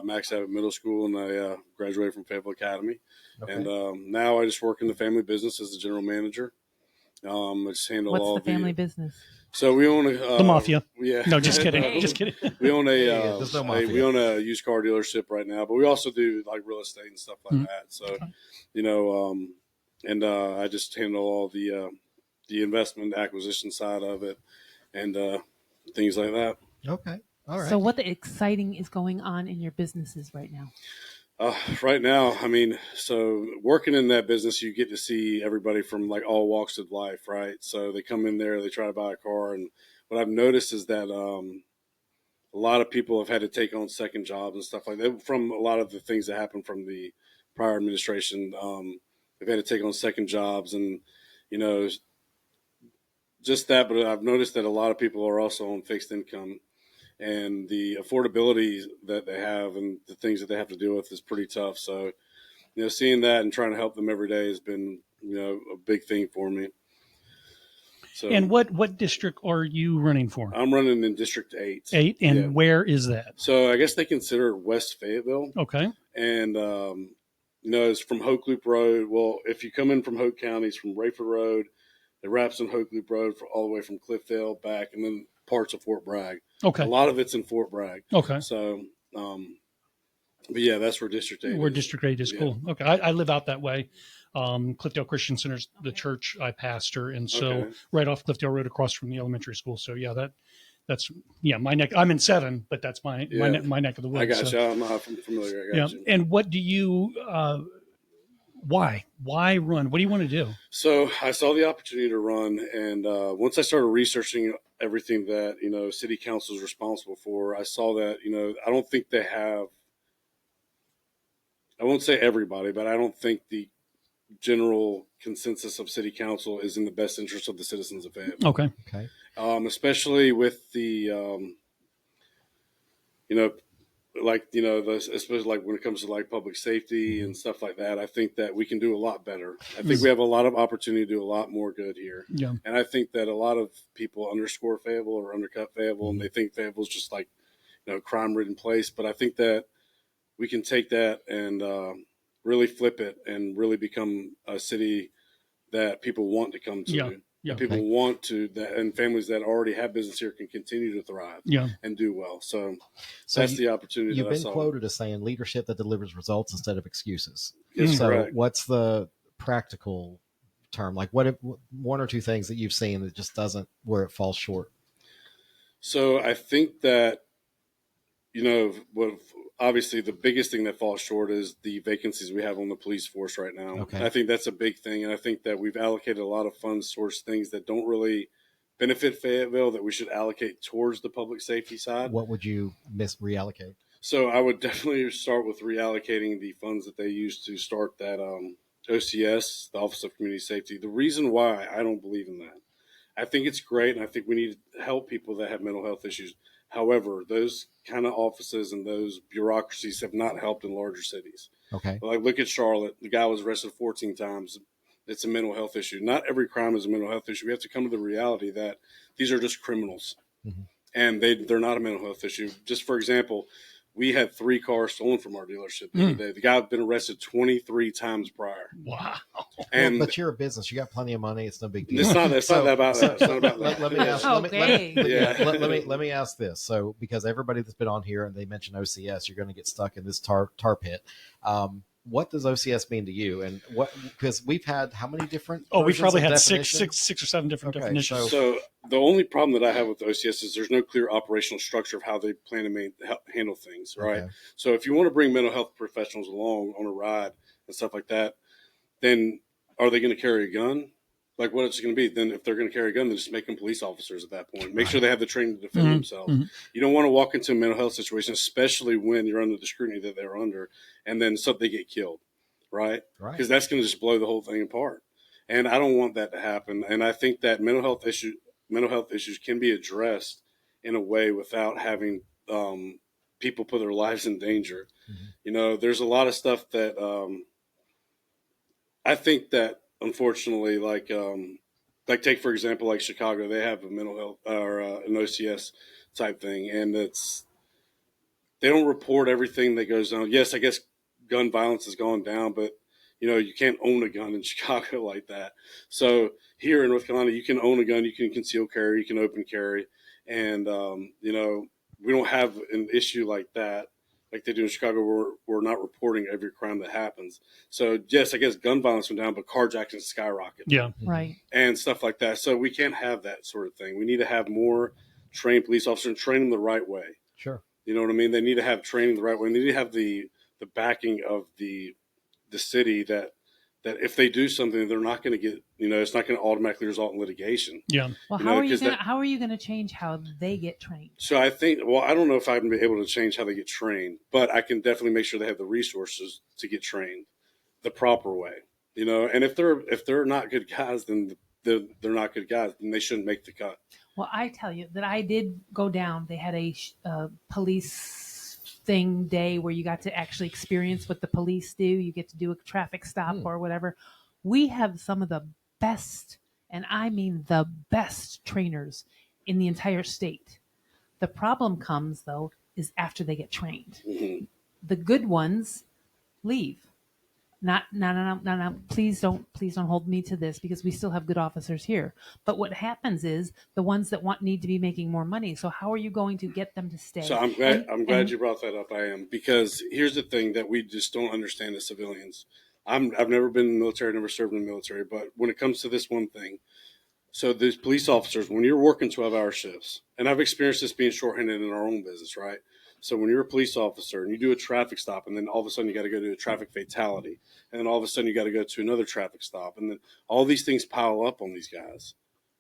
Max Abbott Middle School, and I graduated from Fayetteville Academy. Okay. And now I just work in the family business as the general manager. I just handle all the family business? So we own the mafia. Yeah. No, just kidding. Just kidding. We own we own a used car dealership right now, but we also do like real estate and stuff like that. So, and I just handle all the investment acquisition side of it and things like that. Okay. All right. So what exciting is going on in your businesses right now? Right now, so working in that business, you get to see everybody from like all walks of life, right? So they come in there, they try to buy a car. And what I've noticed is that a lot of people have had to take on second jobs and stuff like that from a lot of the things that happened from the prior administration. They've had to take on second jobs and, just that. But I've noticed that a lot of people are also on fixed income. And the affordability that they have and the things that they have to deal with is pretty tough. So, seeing that and trying to help them every day has been, a big thing for me. So, and what district are you running for? I'm running in District 8. 8, and where is that? So I guess they consider it West Fayetteville. Okay. And, it's from Hoke Loop Road. Well, if you come in from Hoke County, it's from Rayford Road. It wraps in Hoke Loop Road all the way from Cliffdale back and then parts of Fort Bragg. Okay. A lot of it's in Fort Bragg. Okay. So, but yeah, that's where District 8 Where District 8 is. Cool. Okay. I live out that way. Cliffdale Christian Center's the church I pastor. And so right off Cliffdale Road across from the elementary school. So that's my neck. I'm in 7, but that's my neck of the woods. I got you. I'm not familiar. I got you. And what do you, why run? What do you want to do? So I saw the opportunity to run. And once I started researching everything that, city council is responsible for, I saw that, I don't think they have, I won't say everybody, but I don't think the general consensus of city council is in the best interest of the citizens of Fayetteville. Okay. Especially with the, especially like when it comes to like public safety and stuff like that, I think that we can do a lot better. I think we have a lot of opportunity to do a lot more good here. Yeah. And I think that a lot of people underscore Fayetteville or undercut Fayetteville and they think Fayetteville's just like, crime-ridden place. But I think that we can take that and really flip it and really become a city that people want to come to. Yeah. People want to, and families that already have business here can continue to thrive and do well. So that's the opportunity you've that I been saw. quoted as saying leadership that delivers results instead of excuses. Yes, so correct. What's the practical term? Like what one or two things that you've seen that just doesn't, where it falls short? So I think that what obviously the biggest thing that falls short is the vacancies we have on the police force right now. Okay. I think that's a big thing. And I think that we've allocated a lot of funds towards things that don't really benefit Fayetteville that we should allocate towards the public safety side. What would you reallocate? So I would definitely start with reallocating the funds that they use to start that OCS, the Office of Community Safety. The reason why I don't believe in that, I think it's great, and I think we need to help people that have mental health issues. However, those kind of offices and those bureaucracies have not helped in larger cities. Okay. Like, look at Charlotte. The guy was arrested 14 times. It's a mental health issue. Not every crime is a mental health issue. We have to come to the reality that these are just criminals, and they're not a mental health issue. Just for example, we had 3 cars stolen from our dealership the other day. The guy had been arrested 23 times prior. Wow. And but you're a business. You got plenty of money. It's no big deal. It's not about that. It's not about that. Let me ask. Okay. Let me ask this. So, because everybody that's been on here and they mention OCS, you're going to get stuck in this tar pit. What does OCS mean to you? And what, because we've had how many different? We probably had definitions? six or seven different definitions. So the only problem that I have with OCS is there's no clear operational structure of how they plan to handle things, right? Okay. So if you want to bring mental health professionals along on a ride and stuff like that, then are they going to carry a gun? Like, what it's going to be? Then if they're going to carry a gun, then just make them police officers at that point. Make sure they have the training to defend themselves. You don't want to walk into a mental health situation, especially when you're under the scrutiny that they're under, and then they get killed, right? Because that's going to just blow the whole thing apart. And I don't want that to happen. And I think that mental health issues can be addressed in a way without having people put their lives in danger. There's a lot of stuff that I think that, unfortunately, like take for example, like Chicago, they have a mental health or an OCS type thing, and they don't report everything that goes on. Yes, I guess gun violence has gone down, but you can't own a gun in Chicago like that. So here in North Carolina, you can own a gun, you can conceal carry, you can open carry, and we don't have an issue like that. Like they do in Chicago, we're not reporting every crime that happens. So, yes, I guess gun violence went down, but carjacking skyrocket. Yeah. Right. And stuff like that. So we can't have that sort of thing. We need to have more trained police officers and train them the right way. Sure. You know what I mean? They need to have training the right way. They need to have the backing of the city that if they do something, they're not going to get, it's not going to automatically result in litigation. Yeah. Well, how are you going to change how they get trained? So I think, I don't know if I'm able to change how they get trained, but I can definitely make sure they have the resources to get trained the proper way, and if they're not good guys, then they're not good guys, then they shouldn't make the cut. Well, I tell you that I did go down. They had a police day where you got to actually experience what the police do. You get to do a traffic stop or whatever. We have some of the best, and I mean the best trainers in the entire state. The problem comes, though, is after they get trained. The good ones leave. No. Please don't hold me to this, because we still have good officers here. But what happens is the ones that need to be making more money. So how are you going to get them to stay? So I'm glad you brought that up. I am, because here's the thing that we just don't understand as civilians. I've never been in the military, never served in the military, but when it comes to this one thing, so these police officers, when you're working 12-hour shifts, and I've experienced this being shorthanded in our own business, right? So when you're a police officer and you do a traffic stop, and then all of a sudden you got to go to a traffic fatality, and then all of a sudden you got to go to another traffic stop, and then all these things pile up on these guys,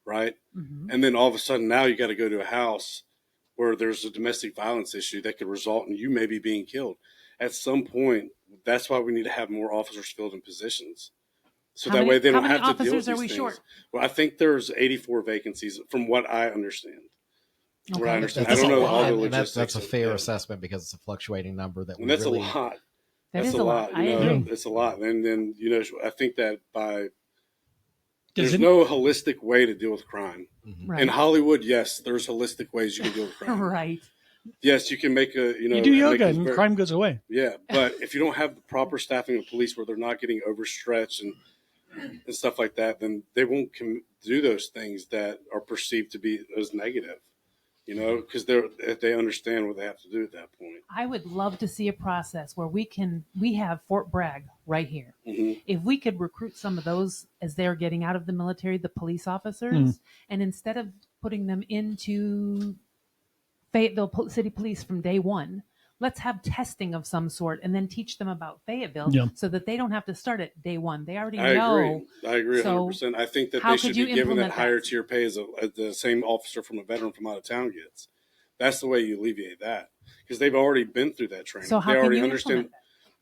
right? And then all of a sudden now you got to go to a house where there's a domestic violence issue that could result in you maybe being killed. At some point, that's why we need to have more officers filled in positions. So that way they don't have to deal with these things. How many officers are we short? Well, I think there's 84 vacancies from what I understand. Okay. What I understand. I don't know all the logistics. That's a fair assessment, because it's a fluctuating number that and that's a lot. That's a lot. I agree. It's a lot. And then, I think that there's no holistic way to deal with crime. Right. In Hollywood, yes, there's holistic ways you can deal with crime. Right. Yes, you can make you do yoga and crime goes away. Yeah, but if you don't have the proper staffing of police where they're not getting overstretched and stuff like that, then they won't do those things that are perceived to be as negative. Because they understand what they have to do at that point. I would love to see a process where we have Fort Bragg right here. If we could recruit some of those as they're getting out of the military, the police officers, and instead of putting them into Fayetteville City Police from day one. Let's have testing of some sort and then teach them about Fayetteville so that they don't have to start at day one. They already know. I agree 100%. I think that they should be given that higher tier pay as the same officer from a veteran from out of town gets. That's the way you alleviate that, because they've already been through that training. So how they can already you understand. That?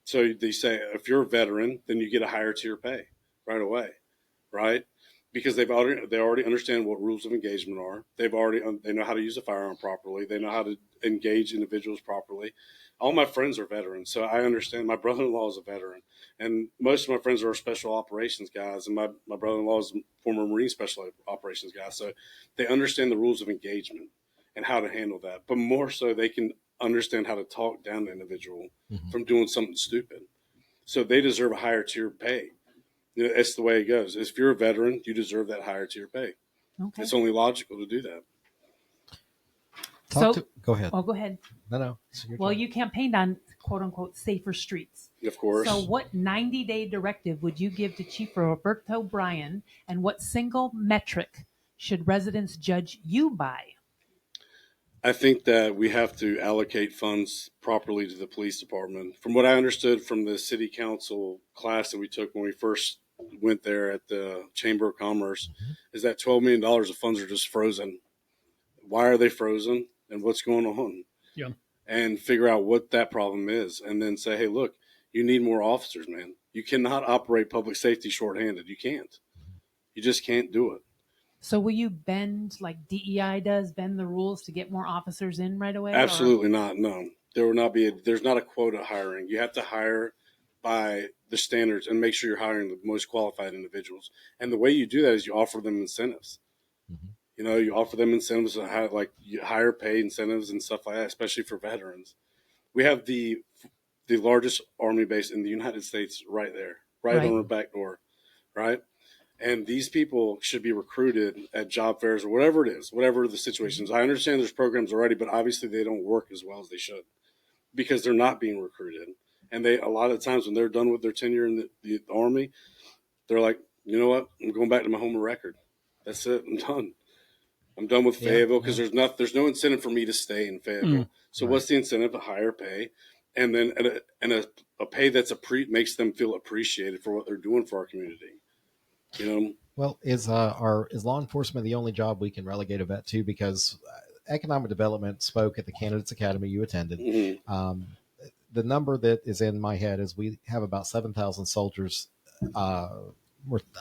So they say if you're a veteran, then you get a higher tier pay right away, right? Because they already understand what rules of engagement are. They know how to use a firearm properly. They know how to engage individuals properly. All my friends are veterans, so I understand. My brother-in-law is a veteran, and most of my friends are special operations guys, and my brother-in-law is a former Marine special operations guy, so they understand the rules of engagement and how to handle that. But more so, they can understand how to talk down an individual from doing something stupid. So they deserve a higher tier pay. You know, that's the way it goes. If you're a veteran, you deserve that higher tier pay. Okay. It's only logical to do that. Go ahead. Oh, go ahead. No. Well, you campaigned on quote unquote safer streets. Of course. So what 90-day directive would you give to Chief Roberto Bryan, and what single metric should residents judge you by? I think that we have to allocate funds properly to the police department. From what I understood from the city council class that we took when we first went there at the Chamber of Commerce, is that $12 million of funds are just frozen. Why are they frozen, and what's going on? Yeah. And figure out what that problem is, and then say, hey, look, you need more officers, man. You cannot operate public safety shorthanded. You can't. You just can't do it. So will you bend, like DEI does, bend the rules to get more officers in right away? Absolutely not. No, there will not be. There's not a quota hiring. You have to hire by the standards and make sure you're hiring the most qualified individuals. And the way you do that is you offer them incentives. You know, you offer them incentives, like higher pay incentives and stuff like that, especially for veterans. We have the largest Army base in the United States right there, right on our back door, right? And these people should be recruited at job fairs or whatever it is, whatever the situation is. I understand there's programs already, but obviously they don't work as well as they should because they're not being recruited. And a lot of times when they're done with their tenure in the Army, they're like, you know what? I'm going back to my home of record. That's it. I'm done. I'm done with Fayetteville because there's no incentive for me to stay in Fayetteville. So what's the incentive? A higher pay, and then a pay that's makes them feel appreciated for what they're doing for our community. You know. Well, is law enforcement the only job we can relegate a vet to? Because economic development spoke at the Candidates Academy you attended. The number that is in my head is we have about 7,000 soldiers. I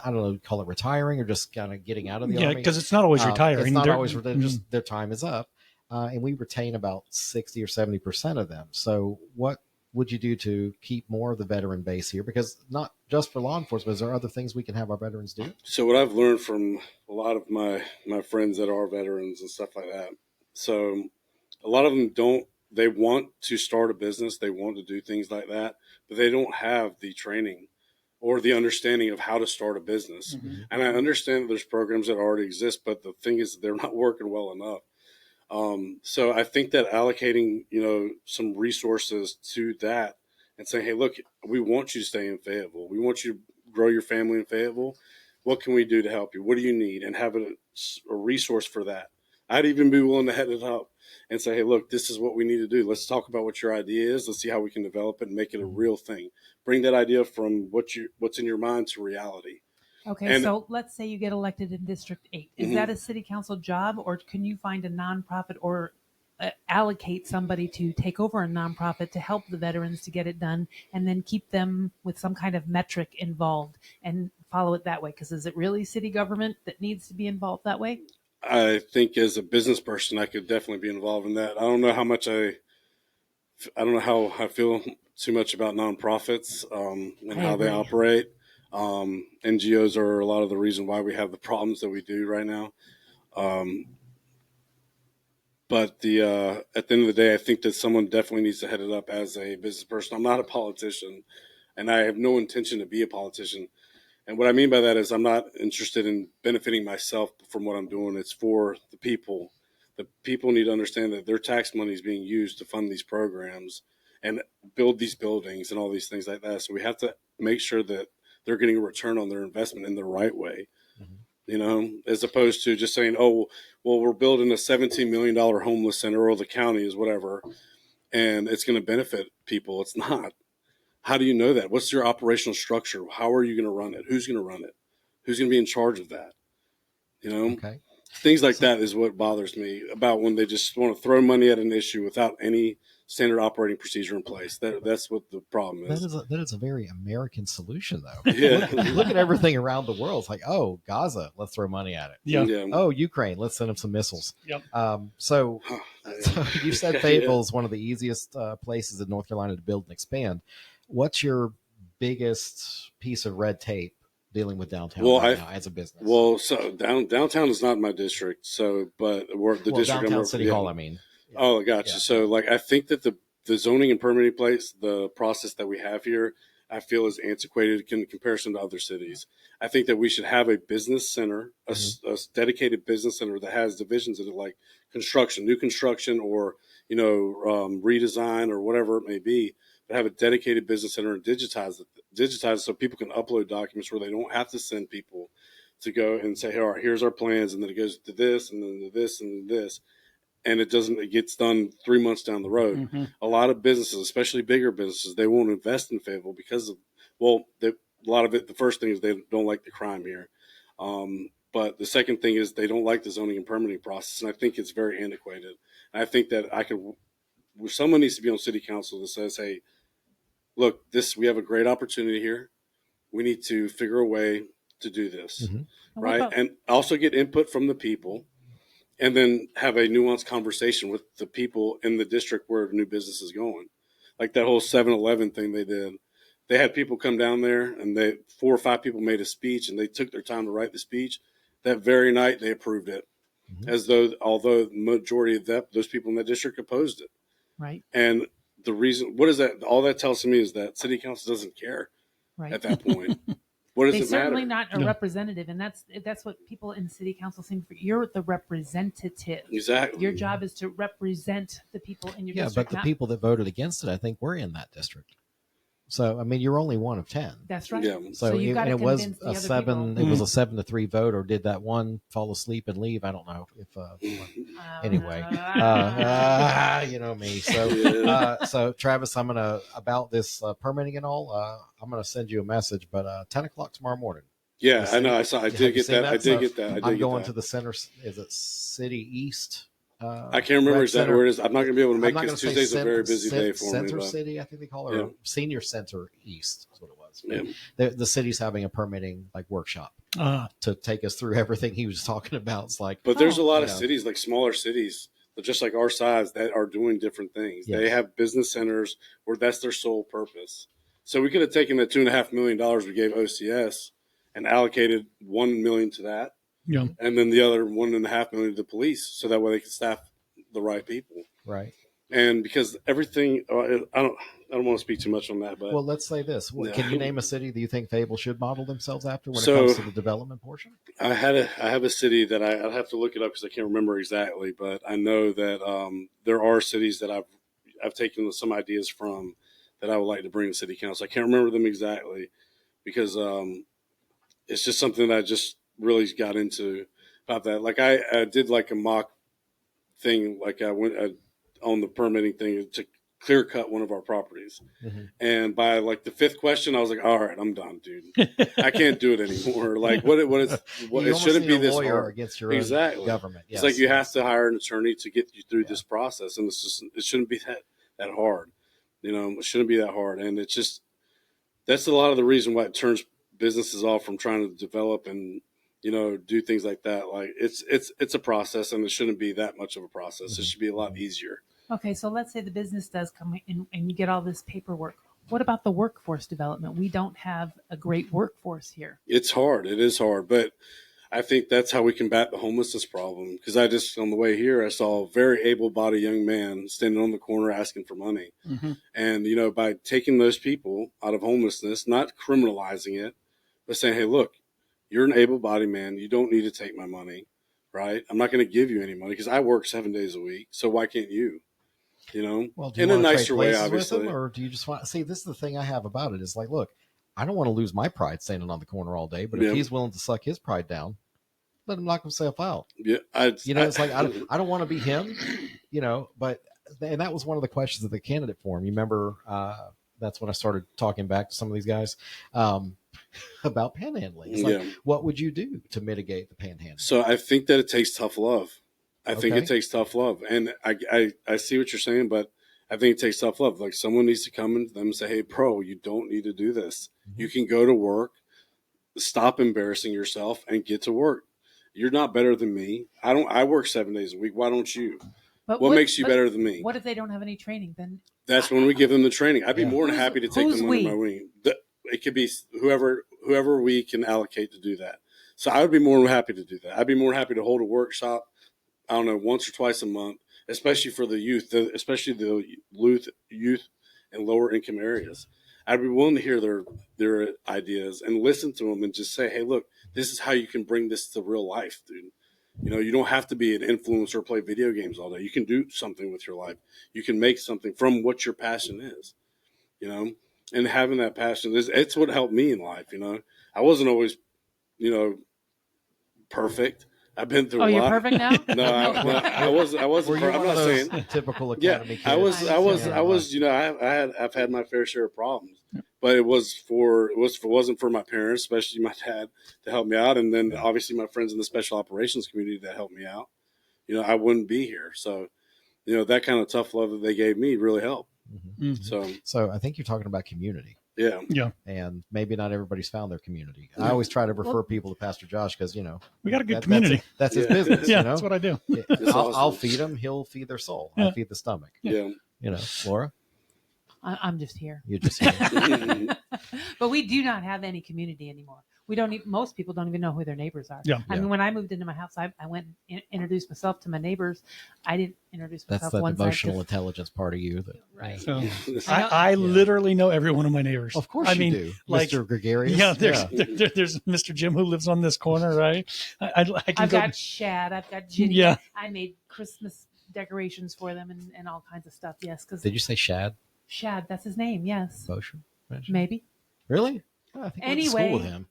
don't know, call it retiring or just kind of getting out of the Army. Yeah, because it's not always retiring. It's not always just their time is up. And we retain about 60 or 70% of them. So what would you do to keep more of the veteran base here? Because not just for law enforcement, there are other things we can have our veterans do. So what I've learned from a lot of my friends that are veterans and stuff like that. So a lot of them they want to start a business. They want to do things like that, but they don't have the training or the understanding of how to start a business. And I understand that there's programs that already exist, but the thing is they're not working well enough. So I think that allocating, some resources to that and saying, hey, look, we want you to stay in Fayetteville. We want you to grow your family in Fayetteville. What can we do to help you? What do you need? And have a resource for that. I'd even be willing to head it up and say, hey, look, this is what we need to do. Let's talk about what your idea is. Let's see how we can develop it and make it a real thing. Bring that idea from what's in your mind to reality. Okay, so let's say you get elected in District 8. Is that a city council job, or can you find a nonprofit or allocate somebody to take over a nonprofit to help the veterans to get it done and then keep them with some kind of metric involved and follow it that way? Because is it really city government that needs to be involved that way? I think as a business person, I could definitely be involved in that. I don't know how I feel too much about nonprofits and how they operate. NGOs are a lot of the reason why we have the problems that we do right now. But at the end of the day, I think that someone definitely needs to head it up as a business person. I'm not a politician, and I have no intention to be a politician. And what I mean by that is I'm not interested in benefiting myself from what I'm doing. It's for the people. The people need to understand that their tax money is being used to fund these programs and build these buildings and all these things like that. So we have to make sure that they're getting a return on their investment in the right way. as opposed to just saying, oh, well, we're building a $17 million homeless center, or the county is whatever, and it's going to benefit people. It's not. How do you know that? What's your operational structure? How are you going to run it? Who's going to run it? Who's going to be in charge of that? Okay. Things like that is what bothers me about when they just want to throw money at an issue without any standard operating procedure in place. That's what the problem is. That is a very American solution, though. Yeah. Look at everything around the world. It's like, oh, Gaza, let's throw money at it. Yeah. Oh, Ukraine, let's send them some missiles. Yep. So you said Fayetteville is one of the easiest places in North Carolina to build and expand. What's your biggest piece of red tape dealing with downtown now as a business? Well, so downtown is not my district. So, but we're the district. Downtown City Hall, I mean. Yeah. Oh, I gotcha. Yeah. So, like, I think that the zoning and permitting the process that we have here, I feel is antiquated in comparison to other cities. I think that we should have a business center, a dedicated business center that has divisions in it, like construction, new construction, or redesign or whatever it may be. But have a dedicated business center and digitize it so people can upload documents where they don't have to send people to go and say, hey, all right, here's our plans, and then it goes to this, and then to this, and this. And it gets done 3 months down the road. Mm-hmm. A lot of businesses, especially bigger businesses, they won't invest in Fayetteville because of, a lot of it, the first thing is they don't like the crime here. But the second thing is they don't like the zoning and permitting process. And I think it's very antiquated. And I think that someone needs to be on city council that says, hey, look, we have a great opportunity here. We need to figure a way to do this, right? And also get input from the people, and then have a nuanced conversation with the people in the district where the new business is going. Like that whole 7-Eleven thing they did. They had people come down there, and 4 or 5 people made a speech, and they took their time to write the speech. That very night, they approved it, although the majority of those people in that district opposed it. Right. And the reason, what is that? All that tells me is that city council doesn't care at that point. What does it matter? They're certainly not a representative, and that's what people in city council sing for. You're the representative. Exactly. Your job is to represent the people in your district. Yeah, but the people that voted against it, I think, were in that district. So, I mean, you're only one of 10. That's right. Yeah. So you've got to convince the other people. It was a 7-3 vote, or did that one fall asleep and leave? I don't know. Anyway, you know me. So, so Travis, I'm gonna about this permitting and all. I'm gonna send you a message, but 10 o'clock tomorrow morning. Yeah, I know. I did get that. I did get that. I'm going to the center. Is it City East? I can't remember exactly where it is. I'm not going to be able to make it because Tuesday's a very busy day for me. Center City, I think they call it, or Senior Center East is what it was. Yeah. The city's having a permitting workshop to take us through everything he was talking about. It's like, but there's a lot of cities, like smaller cities, just like our size, that are doing different things. Yes. They have business centers where that's their sole purpose. So we could have taken the $2.5 million we gave OCS and allocated $1 million to that. Yeah. And then the other $1.5 million to the police, so that way they can staff the right people. Right. And because everything, I don't want to speak too much on that, but let's say this: can you name a city that you think Fayetteville should model themselves after when it comes to the development portion? I have a city that I'd have to look it up because I can't remember exactly, but I know that there are cities that I've taken some ideas from that I would like to bring to city council. I can't remember them exactly because it's just something that I just really got into about that. Like I did like a mock thing, like I went on the permitting thing to clear cut one of our properties. Mm-hmm. And by like the 5th question, I was like, all right, I'm done, dude. I can't do it anymore. Like it shouldn't be this hard against your own government. Yes. It's like you have to hire an attorney to get you through this process. And it shouldn't be that hard. It shouldn't be that hard. And it's just, that's a lot of the reason why it turns businesses off from trying to develop and, do things like that. Like it's a process, and it shouldn't be that much of a process. Mm-hmm. It should be a lot easier. Okay. So let's say the business does come in and you get all this paperwork. What about the workforce development? We don't have a great workforce here. It's hard. It is hard, but I think that's how we combat the homelessness problem. Because on the way here, I saw a very able-bodied young man standing on the corner asking for money. Mm-hmm. And, by taking those people out of homelessness, not criminalizing it, but saying, hey, look, you're an able-bodied man. You don't need to take my money, right? I'm not going to give you any money because I work 7 days a week. So why can't you? Well, do you in a nicer way, obviously. With them, or do you just want? See, this is the thing I have about it. Is like, look, I don't want to lose my pride standing on the corner all day. But if he's willing to suck his pride down, let him knock himself out. Yeah, It's like I don't want to be him, but and that was one of the questions of the candidate forum. You remember that's when I started talking back to some of these guys about panhandling. It's like, what would you do to mitigate the panhandling? So I think that it takes tough love. I think it takes tough love, and I see what you're saying, but I think it takes tough love. Like someone needs to come in to them and say, "Hey, bro, you don't need to do this. Mm-hmm. You can go to work, stop embarrassing yourself, and get to work. You're not better than me. I work 7 days a week. Why don't you? But what makes you better than me? What if they don't have any training? Then that's when we give them the training. I'd be more than happy to take them under my wing. It could be whoever we can allocate to do that. So I would be more than happy to do that. I'd be more than happy to hold a workshop, I don't know, once or twice a month, especially for the youth, especially the youth in lower income areas. I'd be willing to hear their ideas and listen to them and just say, hey, look, this is how you can bring this to real life, dude. You don't have to be an influencer or play video games all day. You can do something with your life. You can make something from what your passion is, and having that passion, it's what helped me in life. I wasn't always, perfect. I've been through a lot. Oh, you're perfect now? No, I wasn't. I'm not saying typical academy. Yeah, kids? I was. I've had my fair share of problems, but it wasn't for my parents, especially my dad, to help me out, and then obviously my friends in the special operations community that helped me out. I wouldn't be here. So, that kind of tough love that they gave me really helped. Mm-hmm. So I think you're talking about community. Yeah. And maybe not everybody's found their community. I always try to refer people to Pastor Josh because, we got a good community. That's his business. That's what I do. I'll feed them. He'll feed their soul. I feed the stomach. Yeah. Laura? I'm just here. You're just here. But we do not have any community anymore. Most people don't even know who their neighbors are. Yeah. I mean, when I moved into my house, I went and introduced myself to my neighbors. I didn't introduce myself. That's the emotional intelligence part of you. Right. So I literally know every one of my neighbors. Of course you do. Like, Mr. Gregarious. Yeah, there's Mr. Jim who lives on this corner, right? I've got Shad. I've got Ginny. Yeah. I made Christmas decorations for them and all kinds of stuff. Yes. Did you say Shad? Shad, that's his name. Yes. Motion? Maybe. Really? I think I went to school with him.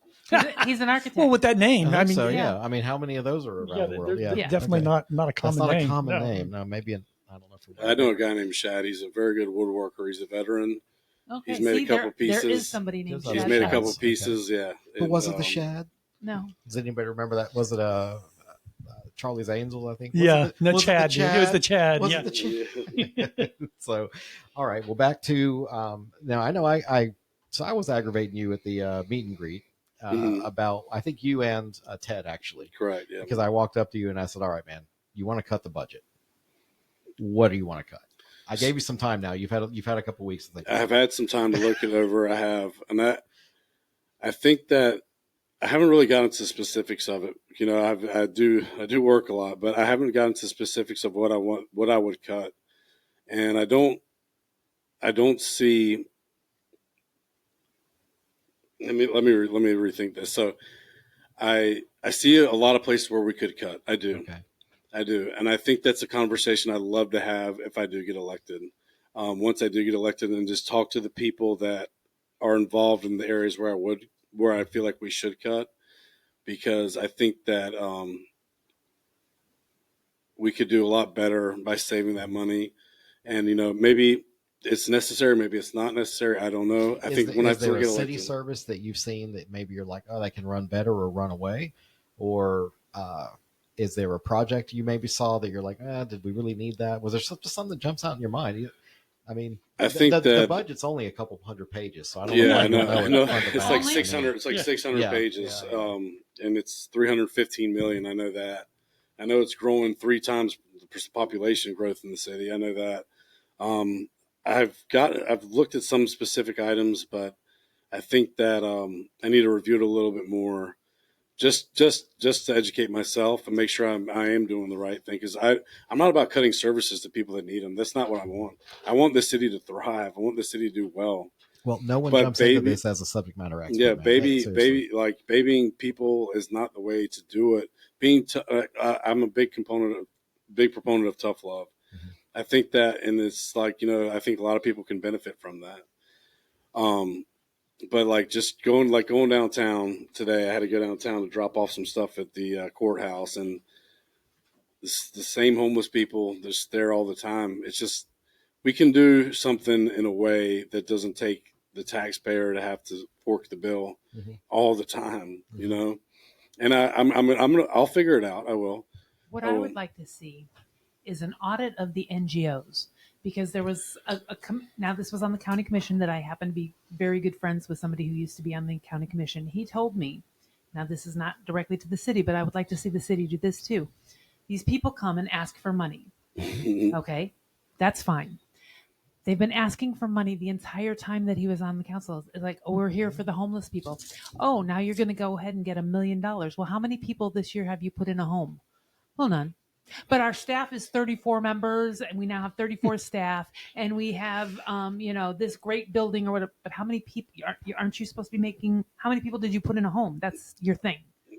He's an architect. Well, with that name, I mean, so. Yeah. I mean, how many of those are around the world? Yeah, definitely not a common name. That's not a common name. No, maybe I don't know. I know a guy named Shad. He's a very good woodworker. He's a veteran. Okay. He's made a couple pieces. There is somebody named Shad. He's made a couple pieces. Okay. Yeah. But was it the Shad? No. Does anybody remember that? Was it Charlie's Angels? I think. Chad. It was the Chad. Was it the Chad? So, all right. Well, back to now. I know I was aggravating you at the meet and greet. About, I think you and Ted actually. Correct. Yeah. Because I walked up to you and I said, all right, man, you want to cut the budget. What do you want to cut? I gave you some time now. You've had a couple of weeks to think. I have had some time to look it over. I have. And I think that I haven't really gotten to specifics of it. I do work a lot, but I haven't gotten to specifics of what I would cut. And I don't see. Let me rethink this. So I see a lot of places where we could cut. I do. Okay. I do. And I think that's a conversation I'd love to have if I do get elected. Once I do get elected, and just talk to the people that are involved in the areas where I feel like we should cut, because I think that we could do a lot better by saving that money. And, maybe it's necessary, maybe it's not necessary. I don't know. I think when I still get elected, elected, city service that you've seen that maybe you're like, oh, that can run better or run away, or is there a project you maybe saw that you're like, did we really need that? Was there something that jumps out in your mind? I mean, I think the budget's only a couple hundred pages, so I don't. Yeah, know. I know. It's like 600. It's like 600 pages, and it's 315 million. I know that. I know it's growing 3 times the population growth in the city. I know that. I've looked at some specific items, but I think that I need to review it a little bit more, just to educate myself and make sure I am doing the right thing. Because I'm not about cutting services to people that need them. That's not what I want. I want the city to thrive. I want the city to do well. Well, no one jumps into this as a subject matter expert. Yeah, babying people is not the way to do it. I'm a big proponent of tough love. Mm-hmm. I think that, and it's like, I think a lot of people can benefit from that. but like just going downtown today, I had to go downtown to drop off some stuff at the courthouse, and the same homeless people just there all the time. It's just, we can do something in a way that doesn't take the taxpayer to have to fork the bill all the time, you know. And I'll figure it out. I will. What I would like to see is an audit of the NGOs, because there was now this was on the county commission that I happen to be very good friends with somebody who used to be on the county commission. He told me, now this is not directly to the city, but I would like to see the city do this too. These people come and ask for money. Okay, that's fine. They've been asking for money the entire time that he was on the council. It's like, oh, we're here for the homeless people. Oh, now you're going to go ahead and get $1 million. Well, how many people this year have you put in a home? Well, none. But our staff is 34 members, and we now have 34 staff, and we have, this great building or whatever. But how many people aren't you supposed to be making? How many people did you put in a home? That's your thing,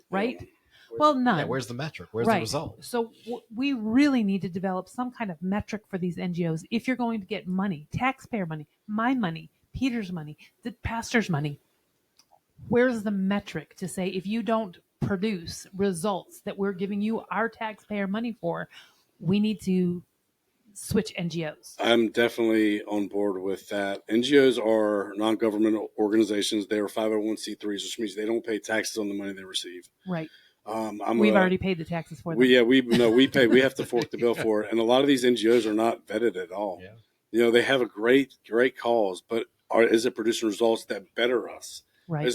right? Well, none. Yeah, where's the metric? Where's the result? So we really need to develop some kind of metric for these NGOs. If you're going to get money, taxpayer money, my money, Peter's money, the pastor's money, where's the metric to say if you don't produce results that we're giving you our taxpayer money for, we need to switch NGOs? I'm definitely on board with that. NGOs are non-governmental organizations. They are 501c3s, which means they don't pay taxes on the money they receive. Right. We've already paid the taxes for them. We pay. We have to fork the bill for it, and a lot of these NGOs are not vetted at all. Yeah. You know, they have a great cause, but is it producing results that better us? Right.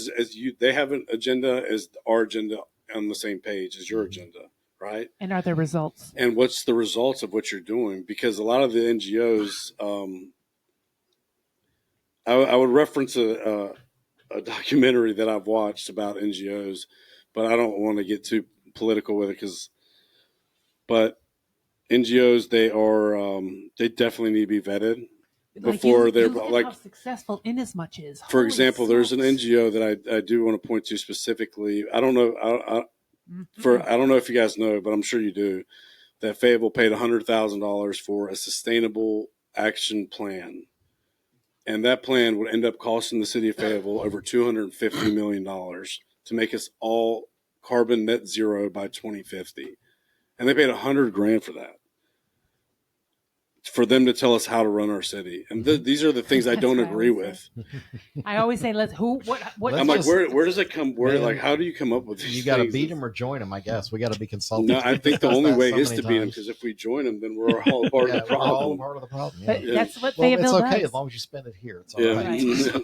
They have an agenda as our agenda on the same page as your agenda, right? And are there results? And what's the results of what you're doing? Because a lot of the NGOs, I would reference a documentary that I've watched about NGOs. But I don't want to get too political with it but NGOs, they definitely need to be vetted before they're like how successful in as much is. For example, there's an NGO that I do want to point to specifically. I don't know. I don't know if you guys know, but I'm sure you do, that Fayetteville paid $100,000 for a sustainable action plan. And that plan would end up costing the city of Fayetteville over $250 million. To make us all carbon net zero by 2050. And they paid $100,000 for that. For them to tell us how to run our city. And these are the things I don't agree with. I always say, what I'm like, where does it come? How do you come up with these things? You got to beat them or join them, I guess. We got to be consulted. No, I think the only way is to beat them, because if we join them, then we're all part of the problem. We're all part of the problem. But that's what Fayetteville does. It's okay does. as long as you spend it here. It's all right.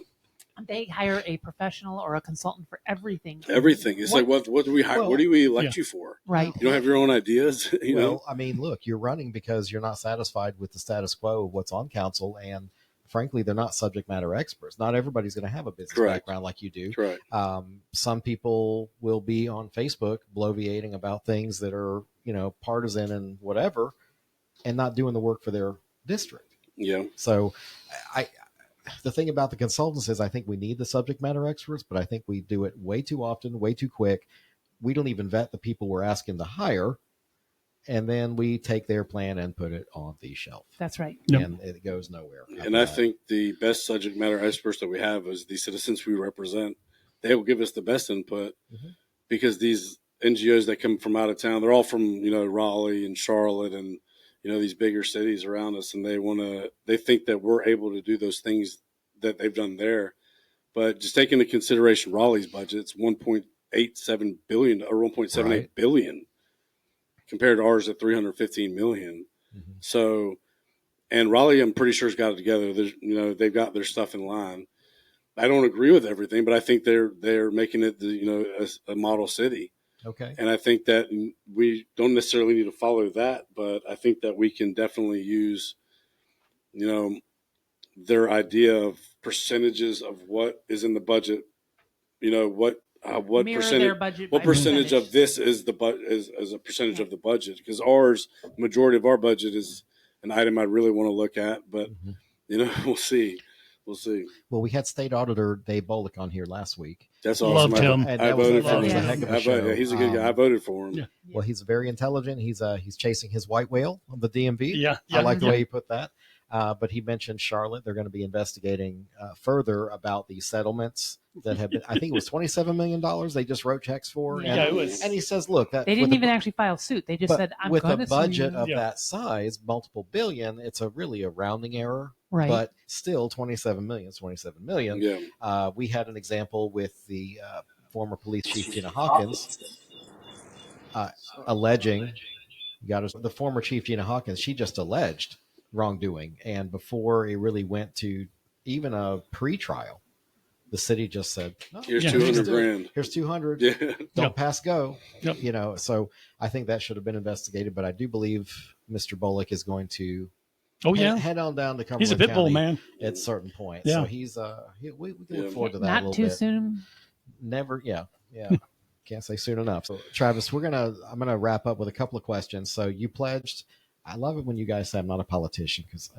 They hire a professional or a consultant for everything. Everything. It's what do we hire? What do we elect you for? Right. You don't have your own ideas. You know. I mean, look, you're running because you're not satisfied with the status quo of what's on council, and frankly, they're not subject matter experts. Not everybody's going to have a business background like you do. Correct. Some people will be on Facebook bloviating about things that are, partisan and whatever, and not doing the work for their district. Yeah. So the thing about the consultants is I think we need the subject matter experts, but I think we do it way too often, way too quick. We don't even vet the people we're asking to hire, and then we take their plan and put it on the shelf. That's right. And it goes nowhere. And I think the best subject matter experts that we have is the citizens we represent. They will give us the best input because these NGOs that come from out of town, they're all from, Raleigh and Charlotte and, these bigger cities around us, and they think that we're able to do those things that they've done there. But just taking into consideration Raleigh's budget, it's $1.87 billion or $1.78 billion compared to ours at $315 million. So, and Raleigh, I'm pretty sure has got it together. They've got their stuff in line. I don't agree with everything, but I think they're making it, a model city. Okay. And I think that we don't necessarily need to follow that, but I think that we can definitely use, their idea of percentages of what is in the budget, what percentage of this is is a percentage of the budget, because majority of our budget is an item I really want to look at, but we'll see. Well, we had State Auditor Dave Bolick on here last week. That's awesome. Loved him. And I voted for him. A heck of a show. He's a good guy. I voted for him. Yeah. Well, he's very intelligent. He's chasing his white whale on the DMV. Yeah. I like the way he put that. But he mentioned Charlotte. They're going to be investigating further about the settlements that have been, I think it was $27 million they just wrote checks for. Yeah, And, it was. and he says, look, that They didn't even actually file suit. They just said, I'm with going a to budget sue of you. that size, multiple billion, it's really a rounding error. Right. But still, 27 million is 27 million. Yeah. We had an example with the former police chief, Gina Hawkins, alleging, the former chief, Gina Hawkins, she just alleged wrongdoing. And before it really went to even a pre-trial, the city just said, no, here's 200 grand. Here's 200. Yeah. Don't pass go. Yep. So I think that should have been investigated, but I do believe Mr. Bullock is going to head on down to Cumberland He's a pit bull, County man. At a certain point. Yeah. So he's we can look forward to that a Not little too bit. soon. Never, yeah. Can't say soon enough. So Travis, I'm gonna wrap up with a couple of questions. So you pledged. I love it when you guys say I'm not a politician, because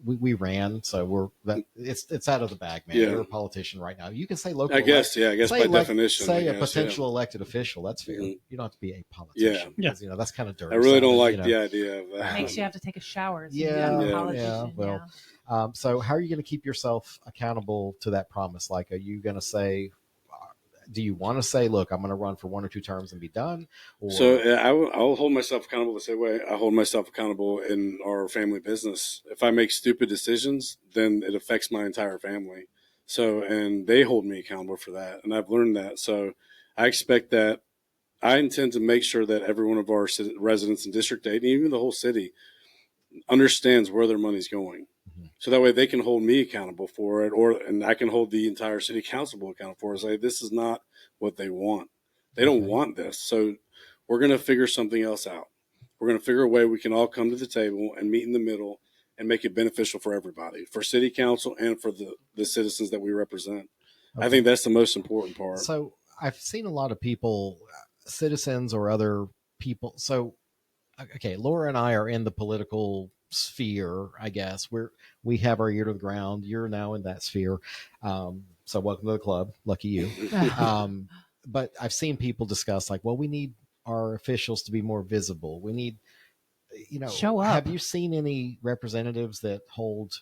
we ran, so it's out of the bag, man. Yeah. You're a politician right now. You can say local. I guess by definition. Say I a guess, potential elected official. That's fair. Mhm. You don't have to be a politician. Yeah. Because, that's kind of dirty. I really don't sounding, like the idea of that. Makes you have to take a shower. So Yeah, you're a yeah, politician, well, so how are you going to keep yourself accountable to that promise? Like, are you going to say, do you want to say, look, I'm going to run for 1 or 2 terms and be done? Or... So I'll hold myself accountable the same way I hold myself accountable in our family business. If I make stupid decisions, then it affects my entire family. So, and they hold me accountable for that. And I've learned that. So I expect that I intend to make sure that every one of our residents in District 8, and even the whole city, understands where their money's going. So that way they can hold me accountable for it, and I can hold the entire city council accountable for it. Say, this is not what they want. They don't want this. So we're going to figure something else out. We're going to figure a way we can all come to the table and meet in the middle and make it beneficial for everybody, for city council and for the citizens that we represent. Okay. I think that's the most important part. So I've seen a lot of people, citizens or other people. So, okay, Laura and I are in the political sphere, I guess. We have our ear to the ground. You're now in that sphere. So welcome to the club. Lucky you. But I've seen people discuss like, well, we need our officials to be more visible. We need, show up. Have you seen any representatives that hold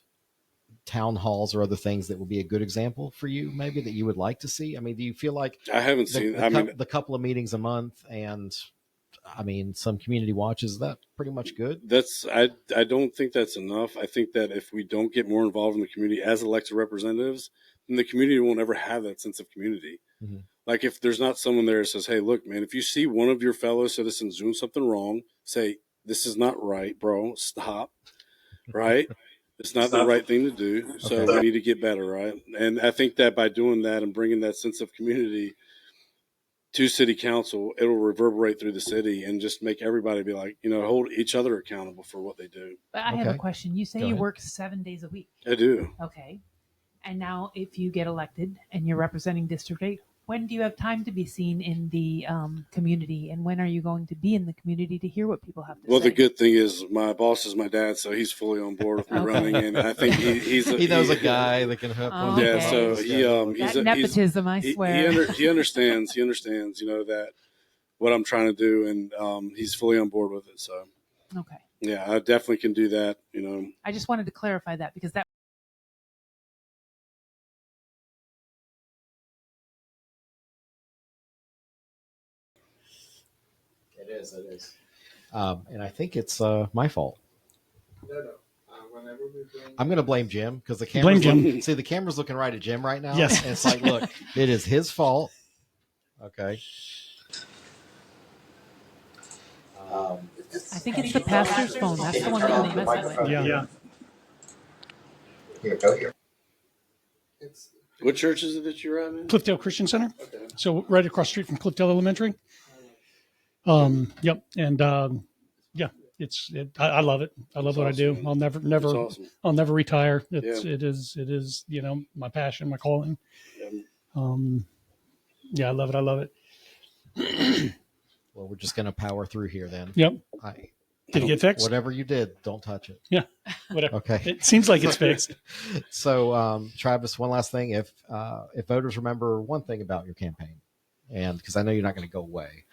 town halls or other things that would be a good example for you, maybe, that you would like to see? I mean, do you feel like I haven't seen the couple of meetings a month and some community watches, is that pretty much good? I don't think that's enough. I think that if we don't get more involved in the community as elected representatives, then the community won't ever have that sense of community. Mm-hmm. Like if there's not someone there that says, hey, look, man, if you see one of your fellow citizens doing something wrong, say, this is not right, bro. Stop. Right? It's not the right thing to do. So we need to get better, right? And I think that by doing that and bringing that sense of community to city council, it'll reverberate through the city and just make everybody be like, hold each other accountable for what they do. But I have a question. You say you work 7 days a week. I do. Okay. And now if you get elected and you're representing District 8, when do you have time to be seen in the community? And when are you going to be in the community to hear what people have to say? Well, the good thing is my boss is my dad, so he's fully on board with me running. And I think he knows a guy that can help. Yeah, so he's nepotism, I swear. He understands, that what I'm trying to do, and he's fully on board with it. So, okay. Yeah, I definitely can do that, I just wanted to clarify that because that. It is. And I think it's my fault. No. I'm going to blame Jim because the camera's looking right at Jim right now. Yes. And it's like, look, it is his fault. Okay. I think it's the pastor's phone. That's the one that you're messing with. Yeah. Here, go here. What church is it that you're at, man? Cliffdale Christian Center. Okay. So right across the street from Cliffdale Elementary. Yep. And I love it. I love what I do. Man. I'll never, awesome. I'll never retire. It is, my passion, my calling. Yeah. I love it. Well, we're just going to power through here then. Yep. Did it get fixed? Whatever you did, don't touch it. Yeah. Whatever. Okay. It seems like it's fixed. So, Travis, one last thing. If voters remember one thing about your campaign, and because I know you're not going to go away,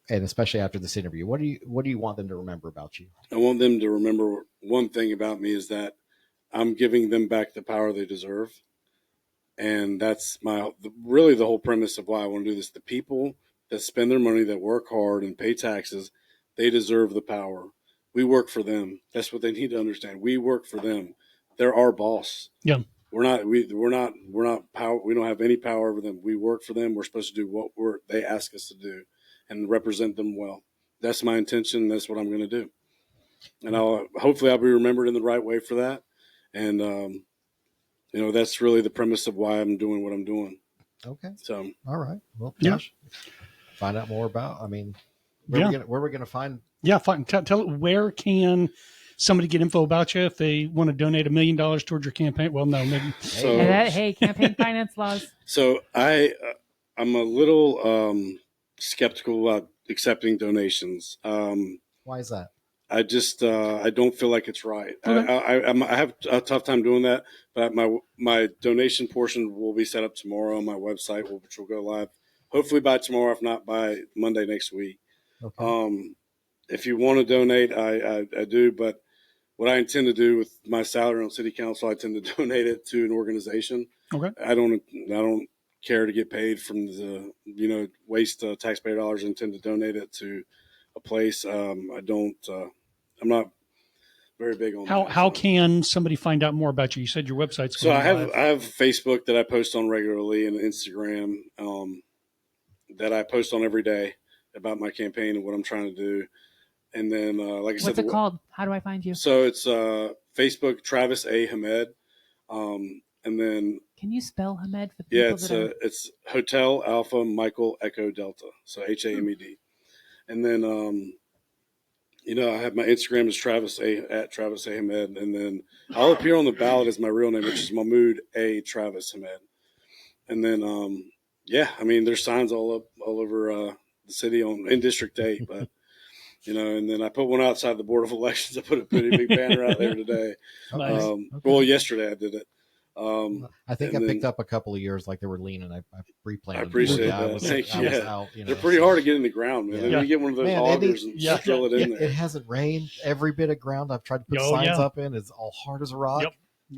and especially after this interview, what do you want them to remember about you? I want them to remember one thing about me is that I'm giving them back the power they deserve. And that's really the whole premise of why I want to do this. The people that spend their money, that work hard and pay taxes, they deserve the power. We work for them. That's what they need to understand. We work for them. They're our boss. Yeah. We're not power. We don't have any power over them. We work for them. We're supposed to do what they ask us to do and represent them well. That's my intention. That's what I'm going to do. And hopefully I'll be remembered in the right way for that. And, that's really the premise of why I'm doing what I'm doing. Okay. So, all right. Well, Josh, find out more about, where we're going to find. Yeah. Fine. Tell where can somebody get info about you if they want to donate $1 million towards your campaign? Well, no, maybe. Campaign finance laws. So I'm a little skeptical about accepting donations. Why is that? I just I don't feel like it's right. Okay. I have a tough time doing that. But my donation portion will be set up tomorrow on my website, which will go live hopefully by tomorrow, if not by Monday next week. Okay. If you want to donate, I do. But what I intend to do with my salary on city council, I tend to donate it to an organization. Okay. I don't care to get paid from the waste taxpayer dollars. I intend to donate it to a place. I'm not very big on that. How can somebody find out more about you? You said your website's so I live. have Facebook that I post on regularly and Instagram that I post on every day about my campaign and what I'm trying to do. And then like I said, what's it called? How do I find you? So it's Facebook Travis A. Hamed. And then can you spell Hamed for people? It's Hotel Alpha Michael Echo Delta. So HAMED. And then I have my Instagram is Travis A Hamed, and then I'll appear on the ballot as my real name, which is Mahmoud A. Travis Hamed. And then there's signs all over the city in District 8, but and then I put one outside the Board of Elections. I put a pretty big banner out there today. Nice. Okay. Well, yesterday I did it. I think I picked up a couple of years like they were lean, and I replanted. I appreciate that. Thank you. They're pretty hard to get in the ground, man. You get one of those augers and drill it in there. It hasn't rained. Every bit of ground I've tried to put signs up in is all hard as a rock. Yep.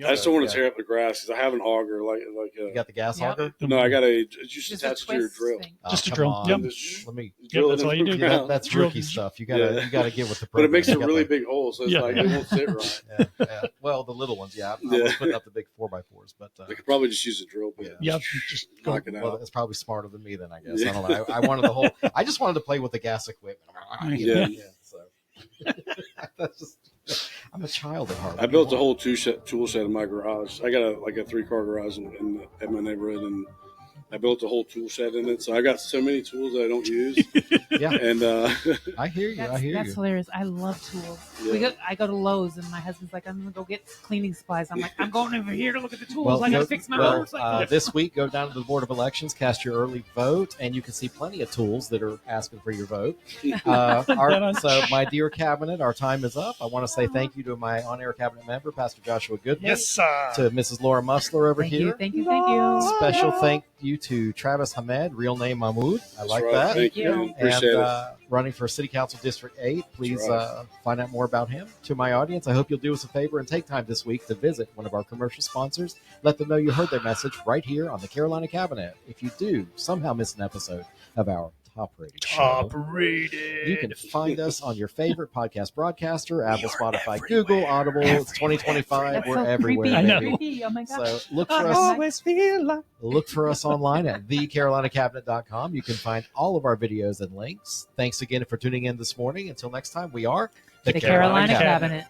I just don't want to tear up the grass because I have an auger you got the gas auger? No, I got just attached to your drill. Just a drill. Yep. Let me drill that's all you do. That's rookie stuff. You gotta get with the program. But it makes a really big hole, so it's like it won't sit right. Yeah. Well, the little ones, I was putting up the big 4x4s, but I could probably just use a drill bit. Just knock it out. Well, it's probably smarter than me then, I guess. I don't know. I just wanted to play with the gas equipment. So that's just. I'm a child at heart. I built a whole tool shed in my garage. I got a 3-car garage in my neighborhood, and I built a whole tool shed in it. So I got so many tools that I don't use. And I hear you. That's hilarious. I love tools. Yeah. I go to Lowe's, and my husband's like, "I'm gonna go get cleaning supplies." I'm like, "I'm going over here to look at the tools. I gotta fix my motorcycle." This week, go down to the Board of Elections, cast your early vote, and you can see plenty of tools that are asking for your vote. So, my dear cabinet, our time is up. I want to say thank you to my on-air cabinet member, Pastor Joshua Goodman. Yes, sir. To Mrs. Laura Mussler over here. Thank you. Special thank you to Travis Hamed, real name Mahmoud. I like that. Thank you. Appreciate it. Running for City Council District 8. Please find out more about him. To my audience, I hope you'll do us a favor and take time this week to visit one of our commercial sponsors. Let them know you heard their message right here on the Carolina Cabinet. If you do somehow miss an episode of our top-rated show, you can find us on your favorite podcast broadcaster, Apple, Spotify, Google, Audible. It's 2025. We're everywhere. I know. Baby. Oh my gosh. So look for us online at thecarolinacabinet.com. You can find all of our videos and links. Thanks again for tuning in this morning. Until next time, we are the Carolina Cabinet.